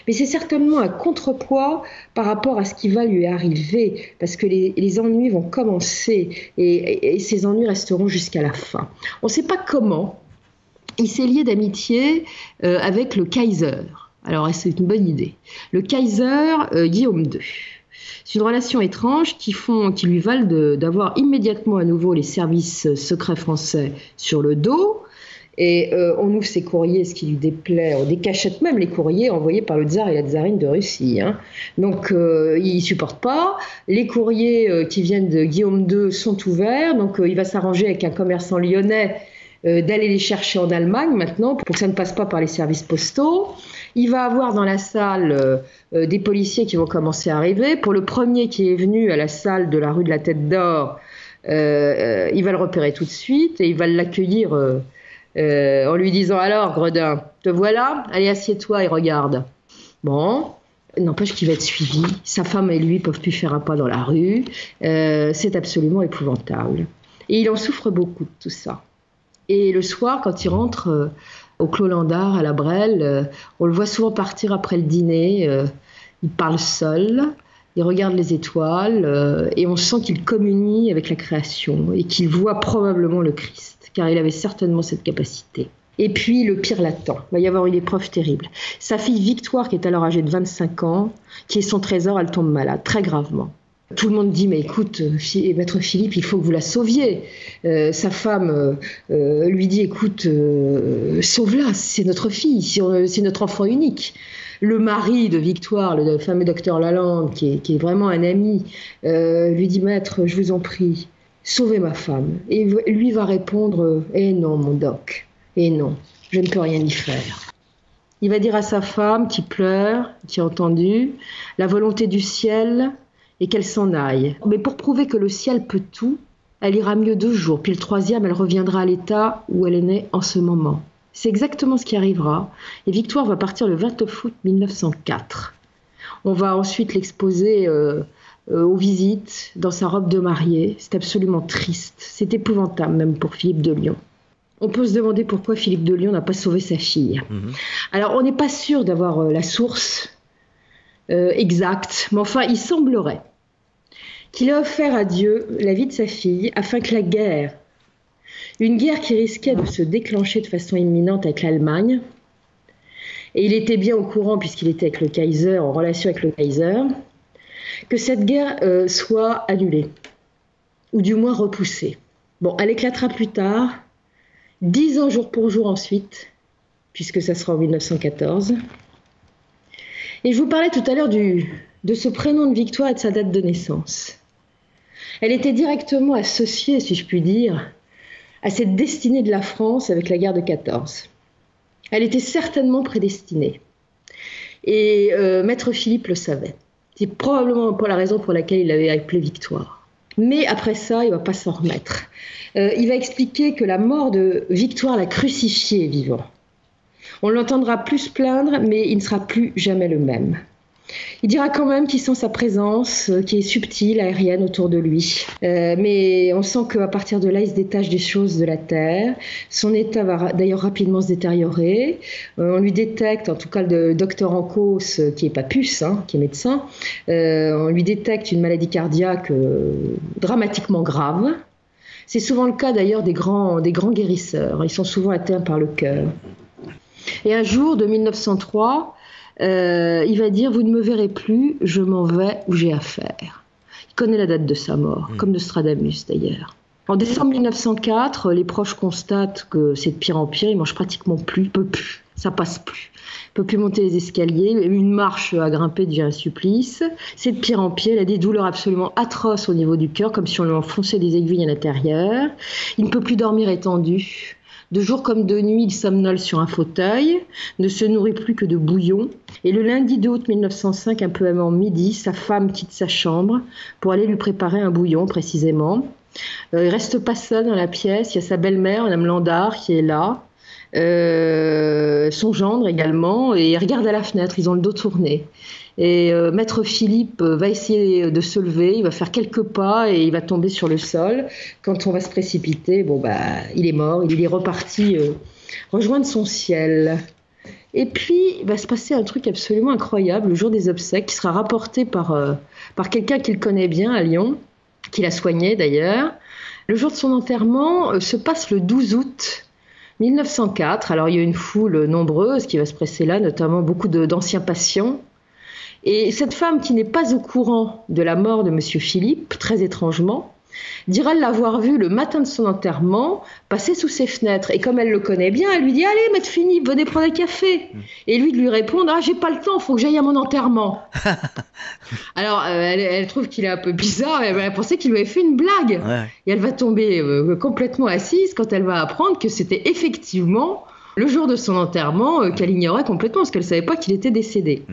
Mais c'est certainement un contrepoids par rapport à ce qui va lui arriver, parce que les ennuis vont commencer et ces ennuis resteront jusqu'à la fin. On ne sait pas comment. Il s'est lié d'amitié avec le Kaiser. Alors, c'est une bonne idée. Le Kaiser Guillaume II. C'est une relation étrange qui lui valent d'avoir immédiatement à nouveau les services secrets français sur le dos. Et on ouvre ses courriers, ce qui lui déplaît. On décachette même les courriers envoyés par le tsar et la tsarine de Russie. Hein. Donc, il ne supporte pas. Les courriers qui viennent de Guillaume II sont ouverts. Donc, il va s'arranger avec un commerçant lyonnais d'aller les chercher en Allemagne maintenant pour que ça ne passe pas par les services postaux. Il va avoir dans la salle des policiers qui vont commencer à arriver. Pour le premier qui est venu à la salle de la rue de la Tête d'Or, il va le repérer tout de suite et il va l'accueillir en lui disant « Alors, Gredin, te voilà ? Allez, assieds-toi et regarde. » Bon, n'empêche qu'il va être suivi. Sa femme et lui ne peuvent plus faire un pas dans la rue. C'est absolument épouvantable. Et il en souffre beaucoup de tout ça. Et le soir, quand il rentre au Clos Landard, à la Brelle, on le voit souvent partir après le dîner. Il parle seul, il regarde les étoiles et on sent qu'il communie avec la création et qu'il voit probablement le Christ, car il avait certainement cette capacité. Et puis le pire l'attend, il va y avoir une épreuve terrible. Sa fille Victoire, qui est alors âgée de 25 ans, qui est son trésor, elle tombe malade, très gravement. Tout le monde dit, mais écoute, Maître Philippe, il faut que vous la sauviez. Sa femme lui dit, écoute, sauve-la, c'est notre fille, c'est notre enfant unique. Le mari de Victoire, le fameux docteur Lalande, qui est vraiment un ami, lui dit, maître, je vous en prie, sauvez ma femme. Et lui va répondre, eh non, mon doc, eh non, je ne peux rien y faire. Il va dire à sa femme, qui pleure, qui a entendu, la volonté du ciel, et qu'elle s'en aille. Mais pour prouver que le ciel peut tout, elle ira mieux 2 jours, puis le 3e, elle reviendra à l'état où elle est née en ce moment. C'est exactement ce qui arrivera, et Victoire va partir le 29 août 1904. On va ensuite l'exposer aux visites, dans sa robe de mariée. C'est absolument triste, c'est épouvantable même pour Philippe de Lyon. On peut se demander pourquoi Philippe de Lyon n'a pas sauvé sa fille. Alors, on n'est pas sûr d'avoir la source exact, mais enfin il semblerait qu'il ait offert à Dieu la vie de sa fille afin que une guerre qui risquait de se déclencher de façon imminente avec l'Allemagne, et il était bien au courant puisqu'il était avec le Kaiser, en relation avec le Kaiser, que cette guerre soit annulée, ou du moins repoussée. Bon, elle éclatera plus tard, 10 ans jour pour jour ensuite, puisque ça sera en 1914. Et je vous parlais tout à l'heure de ce prénom de Victoire et de sa date de naissance. Elle était directement associée, si je puis dire, à cette destinée de la France avec la guerre de 14. Elle était certainement prédestinée. Et Maître Philippe le savait. C'est probablement pas la raison pour laquelle il l'avait appelée Victoire. Mais après ça, il ne va pas s'en remettre. Il va expliquer que la mort de Victoire l'a crucifié vivant. On l'entendra plus se plaindre, mais il ne sera plus jamais le même. Il dira quand même qu'il sent sa présence, qui est subtile, aérienne autour de lui. Mais on sent qu'à partir de là, il se détache des choses de la terre. Son état va d'ailleurs rapidement se détériorer. On lui détecte, en tout cas le docteur Ancos, qui est Papus, qui est médecin, on lui détecte une maladie cardiaque dramatiquement grave. C'est souvent le cas d'ailleurs des grands guérisseurs. Ils sont souvent atteints par le cœur. Et un jour de 1903, il va dire « Vous ne me verrez plus, je m'en vais où j'ai affaire ». Il connaît la date de sa mort, comme Nostradamus d'ailleurs. En décembre 1904, les proches constatent que c'est de pire en pire, il mange pratiquement plus, il peut plus, ça passe plus. Il peut plus monter les escaliers, une marche à grimper devient un supplice. C'est de pire en pire, il a des douleurs absolument atroces au niveau du cœur, comme si on lui enfonçait des aiguilles à l'intérieur. Il ne peut plus dormir étendu. De jour comme de nuit, il somnole sur un fauteuil, ne se nourrit plus que de bouillon. Et le lundi 2 août 1905, un peu avant midi, sa femme quitte sa chambre pour aller lui préparer un bouillon précisément. Il ne reste pas seul dans la pièce, il y a sa belle-mère, Madame Landard, qui est là, son gendre également, et ils regardent à la fenêtre, ils ont le dos tourné. Et Maître Philippe va essayer de se lever, il va faire quelques pas et il va tomber sur le sol. Quand on va se précipiter, il est mort, il est reparti rejoindre son ciel. Et puis, il va se passer un truc absolument incroyable le jour des obsèques, qui sera rapporté par quelqu'un qu'il connaît bien à Lyon, qu'il a soigné d'ailleurs. Le jour de son enterrement se passe le 12 août 1904. Alors, il y a une foule nombreuse qui va se presser là, notamment beaucoup d'anciens patients. Et cette femme qui n'est pas au courant de la mort de Monsieur Philippe, très étrangement, dira l'avoir vu le matin de son enterrement passer sous ses fenêtres. Et comme elle le connaît bien, elle lui dit « Allez, Maître Philippe, venez prendre un café !» Et lui de lui répondre « Ah, j'ai pas le temps, il faut que j'aille à mon enterrement. » Alors, elle trouve qu'il est un peu bizarre, elle a pensé qu'il lui avait fait une blague. Ouais. Et elle va tomber complètement assise quand elle va apprendre que c'était effectivement le jour de son enterrement qu'elle ignorait complètement, parce qu'elle ne savait pas qu'il était décédé.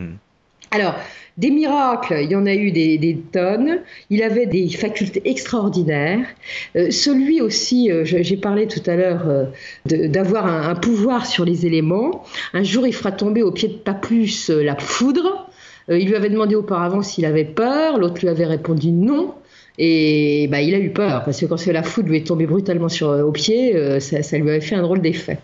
Alors, des miracles, il y en a eu des tonnes. Il avait des facultés extraordinaires. Celui aussi, j'ai parlé tout à l'heure d'avoir un pouvoir sur les éléments. Un jour, il fera tomber au pied de Papus la foudre. Il lui avait demandé auparavant s'il avait peur. L'autre lui avait répondu non. Et il a eu peur, parce que quand la foudre lui est tombée brutalement au pied, ça lui avait fait un drôle d'effet.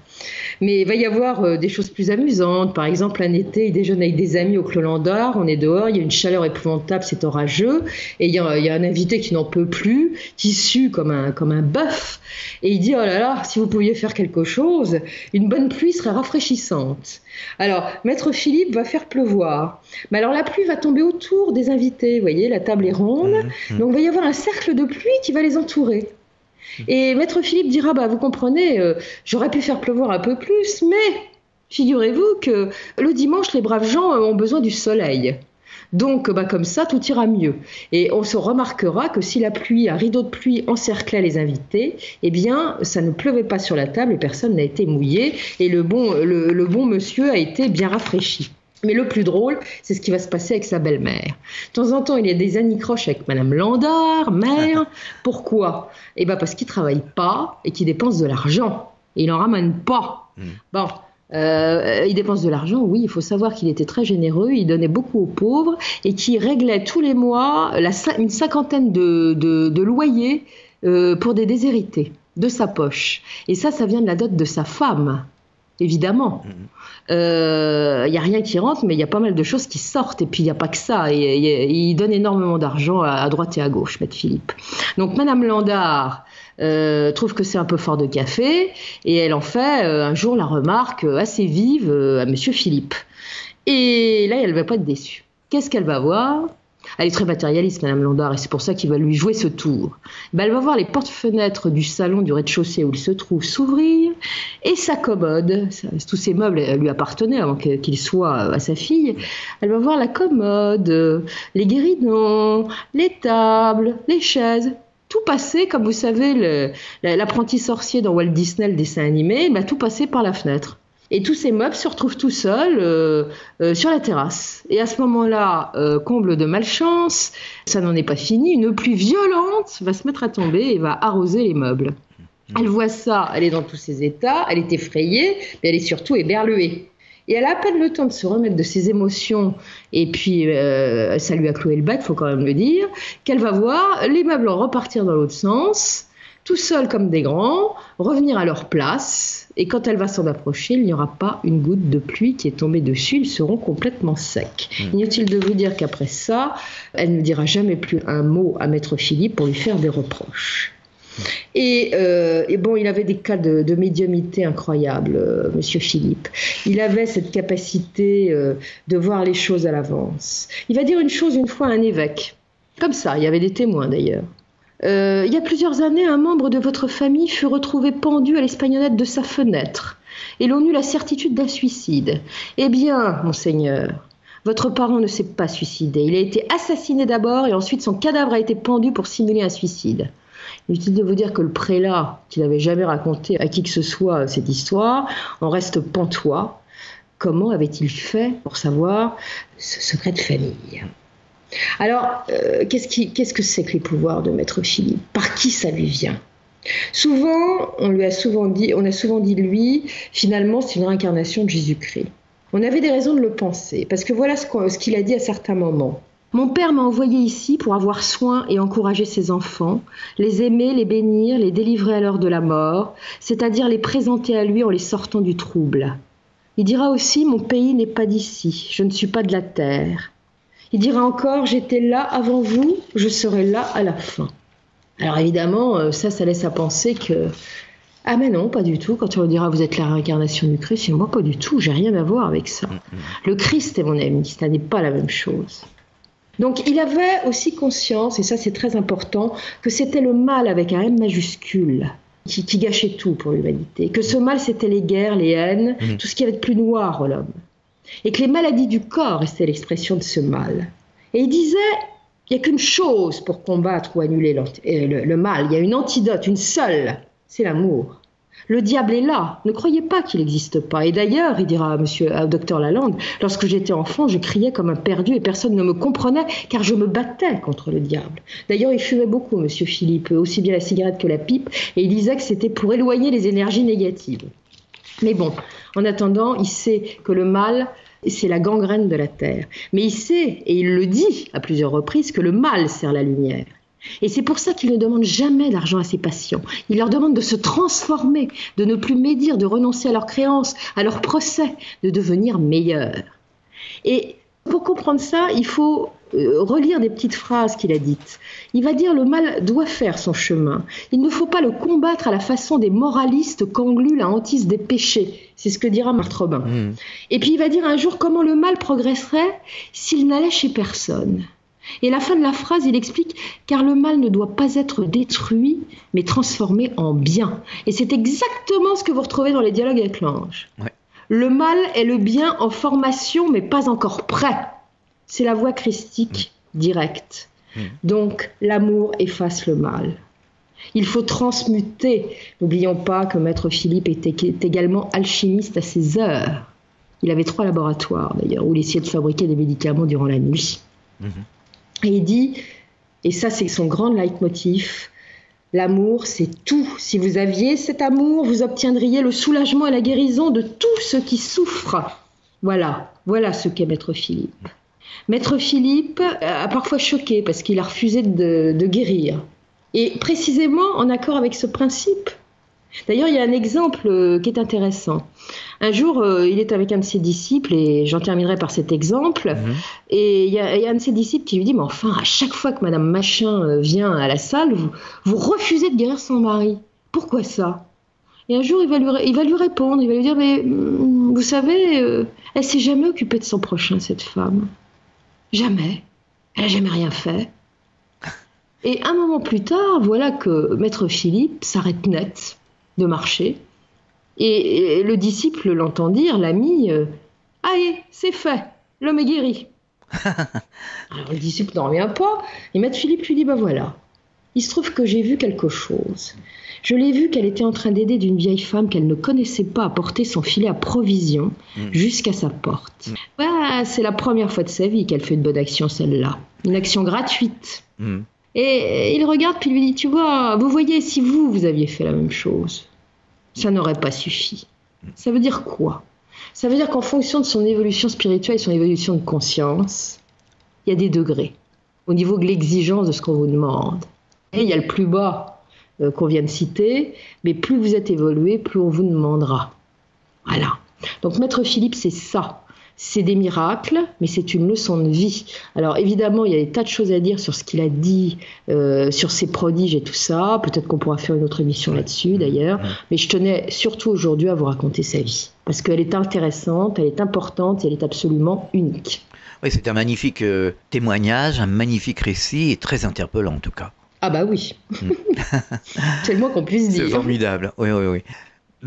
Mais il va y avoir des choses plus amusantes. Par exemple, un été, il déjeune avec des amis au Clos Landard, on est dehors, il y a une chaleur épouvantable, c'est orageux, et il y a un invité qui n'en peut plus, qui sue comme un bœuf, et il dit « Oh là là, si vous pouviez faire quelque chose, une bonne pluie serait rafraîchissante. » Alors, Maître Philippe va faire pleuvoir. Mais alors, la pluie va tomber autour des invités, vous voyez, la table est ronde, donc il va y avoir un cercle de pluie qui va les entourer. Et Maître Philippe dira, vous comprenez, j'aurais pu faire pleuvoir un peu plus, mais figurez-vous que le dimanche, les braves gens ont besoin du soleil. Donc, comme ça, tout ira mieux. Et on se remarquera que si un rideau de pluie encerclait les invités, eh bien, ça ne pleuvait pas sur la table et personne n'a été mouillé. Et le bon monsieur a été bien rafraîchi. Mais le plus drôle, c'est ce qui va se passer avec sa belle-mère. De temps en temps, il y a des anicroches avec Madame Landard, mère. Pourquoi ? Parce qu'il ne travaille pas et qu'il dépense de l'argent. Et il n'en ramène pas. Il dépense de l'argent, oui, il faut savoir qu'il était très généreux, il donnait beaucoup aux pauvres et qu'il réglait tous les mois une cinquantaine de loyers pour des déshérités de sa poche. Et ça vient de la dot de sa femme, évidemment. Il n'y a rien qui rentre, mais il y a pas mal de choses qui sortent. Et puis, il n'y a pas que ça. Il donne énormément d'argent à droite et à gauche, Maître Philippe. Donc, Madame Landard trouve que c'est un peu fort de café. Et elle en fait, un jour, la remarque assez vive à Monsieur Philippe. Et là, elle ne va pas être déçue. Qu'est-ce qu'elle va voir ? Elle est très matérialiste, Madame Landard, et c'est pour ça qu'il va lui jouer ce tour. Elle va voir les portes-fenêtres du salon du rez-de-chaussée où il se trouve s'ouvrir, et sa commode, tous ces meubles lui appartenaient avant qu'il soit à sa fille, elle va voir la commode, les guéridons, les tables, les chaises, tout passé, comme vous savez, l'apprenti sorcier dans Walt Disney, le dessin animé, tout passé par la fenêtre. Et tous ces meubles se retrouvent tout seuls sur la terrasse. Et à ce moment-là, comble de malchance, ça n'en est pas fini, une pluie violente va se mettre à tomber et va arroser les meubles. Elle voit ça, elle est dans tous ses états, elle est effrayée, mais elle est surtout éberluée. Et elle a à peine le temps de se remettre de ses émotions, et puis ça lui a cloué le bec, il faut quand même le dire, qu'elle va voir les meubles repartir dans l'autre sens, tout seuls comme des grands, revenir à leur place, et quand elle va s'en approcher, il n'y aura pas une goutte de pluie qui est tombée dessus, ils seront complètement secs. Inutile de vous dire qu'après ça, elle ne dira jamais plus un mot à Maître Philippe pour lui faire des reproches. Et bon, il avait des cas de médiumnité incroyables, Monsieur Philippe. Il avait cette capacité de voir les choses à l'avance. Il va dire une chose une fois à un évêque, comme ça, il y avait des témoins d'ailleurs. Il y a plusieurs années, un membre de votre famille fut retrouvé pendu à l'espagnolette de sa fenêtre, et l'on eut la certitude d'un suicide. Eh bien, monseigneur, votre parent ne s'est pas suicidé. Il a été assassiné d'abord, et ensuite son cadavre a été pendu pour simuler un suicide. Inutile de vous dire que le prélat, qui n'avait jamais raconté à qui que ce soit cette histoire, en reste pantois. Comment avait-il fait pour savoir ce secret de famille ? Alors, qu'est-ce que c'est que les pouvoirs de Maître Philippe ? Par qui ça lui vient ? Souvent, on a souvent dit de lui, finalement, c'est une réincarnation de Jésus-Christ. On avait des raisons de le penser, parce que voilà ce qu'il a dit à certains moments. Mon père m'a envoyé ici pour avoir soin et encourager ses enfants, les aimer, les bénir, les délivrer à l'heure de la mort, c'est-à-dire les présenter à lui en les sortant du trouble. Il dira aussi, mon pays n'est pas d'ici, je ne suis pas de la terre. Il dira encore, j'étais là avant vous, je serai là à la fin. Alors évidemment, ça laisse à penser que... Ah mais non, pas du tout. Quand on dira, vous êtes la réincarnation du Christ, et moi pas du tout, j'ai rien à voir avec ça. Le Christ est mon ami, ça n'est pas la même chose. Donc il avait aussi conscience, et ça c'est très important, que c'était le mal avec un M majuscule qui gâchait tout pour l'humanité. Que ce mal c'était les guerres, les haines, tout ce qu'il y avait de plus noir en l'homme. Et que les maladies du corps restaient l'expression de ce mal. Et il disait, il n'y a qu'une chose pour combattre ou annuler le mal, il y a une antidote, une seule, c'est l'amour. Le diable est là, ne croyez pas qu'il n'existe pas. Et d'ailleurs, il dira au docteur Lalande, lorsque j'étais enfant, je criais comme un perdu et personne ne me comprenait car je me battais contre le diable. D'ailleurs, il fumait beaucoup, Monsieur Philippe, aussi bien la cigarette que la pipe, et il disait que c'était pour éloigner les énergies négatives. Mais bon, en attendant, il sait que le mal, c'est la gangrène de la terre. Mais il sait, et il le dit à plusieurs reprises, que le mal sert la lumière. Et c'est pour ça qu'il ne demande jamais d'argent à ses patients. Il leur demande de se transformer, de ne plus médire, de renoncer à leurs créances, à leurs procès, de devenir meilleurs. Et pour comprendre ça, il faut relire des petites phrases qu'il a dites. Il va dire le mal doit faire son chemin. Il ne faut pas le combattre à la façon des moralistes qu'englue la hantise des péchés. C'est ce que dira Marthe Robin. Et puis il va dire un jour comment le mal progresserait s'il n'allait chez personne. Et à la fin de la phrase, il explique « Car le mal ne doit pas être détruit, mais transformé en bien. » Et c'est exactement ce que vous retrouvez dans les dialogues avec l'ange. Ouais. Le mal est le bien en formation, mais pas encore prêt. C'est la voie christique directe. Donc, l'amour efface le mal. Il faut transmuter. N'oublions pas que Maître Philippe était également alchimiste à ses heures. Il avait 3 laboratoires, d'ailleurs, où il essayait de fabriquer des médicaments durant la nuit. Et il dit, et ça c'est son grand leitmotiv, l'amour c'est tout. Si vous aviez cet amour, vous obtiendriez le soulagement et la guérison de tous ceux qui souffrent. Voilà ce qu'est Maître Philippe. Maître Philippe a parfois choqué parce qu'il a refusé de guérir. Et précisément en accord avec ce principe. D'ailleurs, il y a un exemple qui est intéressant. Un jour, il est avec un de ses disciples, et j'en terminerai par cet exemple, et il y a un de ses disciples qui lui dit « Mais enfin, à chaque fois que Madame Machin vient à la salle, vous refusez de guérir son mari. Pourquoi ça ?» Et un jour, il va lui répondre, il va lui dire « Mais vous savez, elle s'est jamais occupée de son prochain, cette femme. Jamais. Elle n'a jamais rien fait. Et un moment plus tard, voilà que Maître Philippe s'arrête net de marcher. Et le disciple l'entend dire, l'ami, allez, c'est fait, l'homme est guéri. Alors le disciple n'en revient pas, et Maître Philippe lui dit, voilà, il se trouve que j'ai vu quelque chose. Je l'ai vu qu'elle était en train d'aider d'une vieille femme qu'elle ne connaissait pas à porter son filet à provisions jusqu'à sa porte. C'est la première fois de sa vie qu'elle fait une bonne action, celle-là. Une action gratuite. Et il regarde puis lui dit, tu vois, vous voyez, si vous aviez fait la même chose, ça n'aurait pas suffi. Ça veut dire quoi ? Ça veut dire qu'en fonction de son évolution spirituelle et son évolution de conscience, il y a des degrés au niveau de l'exigence de ce qu'on vous demande. Et il y a le plus bas qu'on vient de citer, mais plus vous êtes évolué, plus on vous demandera. Voilà. Donc Maître Philippe, c'est ça. C'est des miracles, mais c'est une leçon de vie. Alors évidemment, il y a des tas de choses à dire sur ce qu'il a dit, sur ses prodiges et tout ça. Peut-être qu'on pourra faire une autre émission là-dessus d'ailleurs. Mais je tenais surtout aujourd'hui à vous raconter sa vie. Parce qu'elle est intéressante, elle est importante et elle est absolument unique. Oui, c'est un magnifique témoignage, un magnifique récit et très interpellant en tout cas. Ah bah oui, c'est le moins qu'on puisse dire. C'est formidable, oui.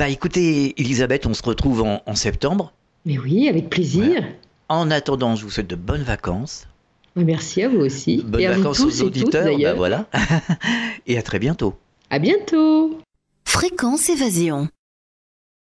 Écoutez, Elisabeth, on se retrouve en septembre. Mais oui, avec plaisir. Ouais. En attendant, je vous souhaite de bonnes vacances. Merci à vous aussi. Bonnes et à vacances vous tous aux auditeurs, et toutes, d'ailleurs. Voilà. Et à très bientôt. À bientôt. Fréquence Évasion.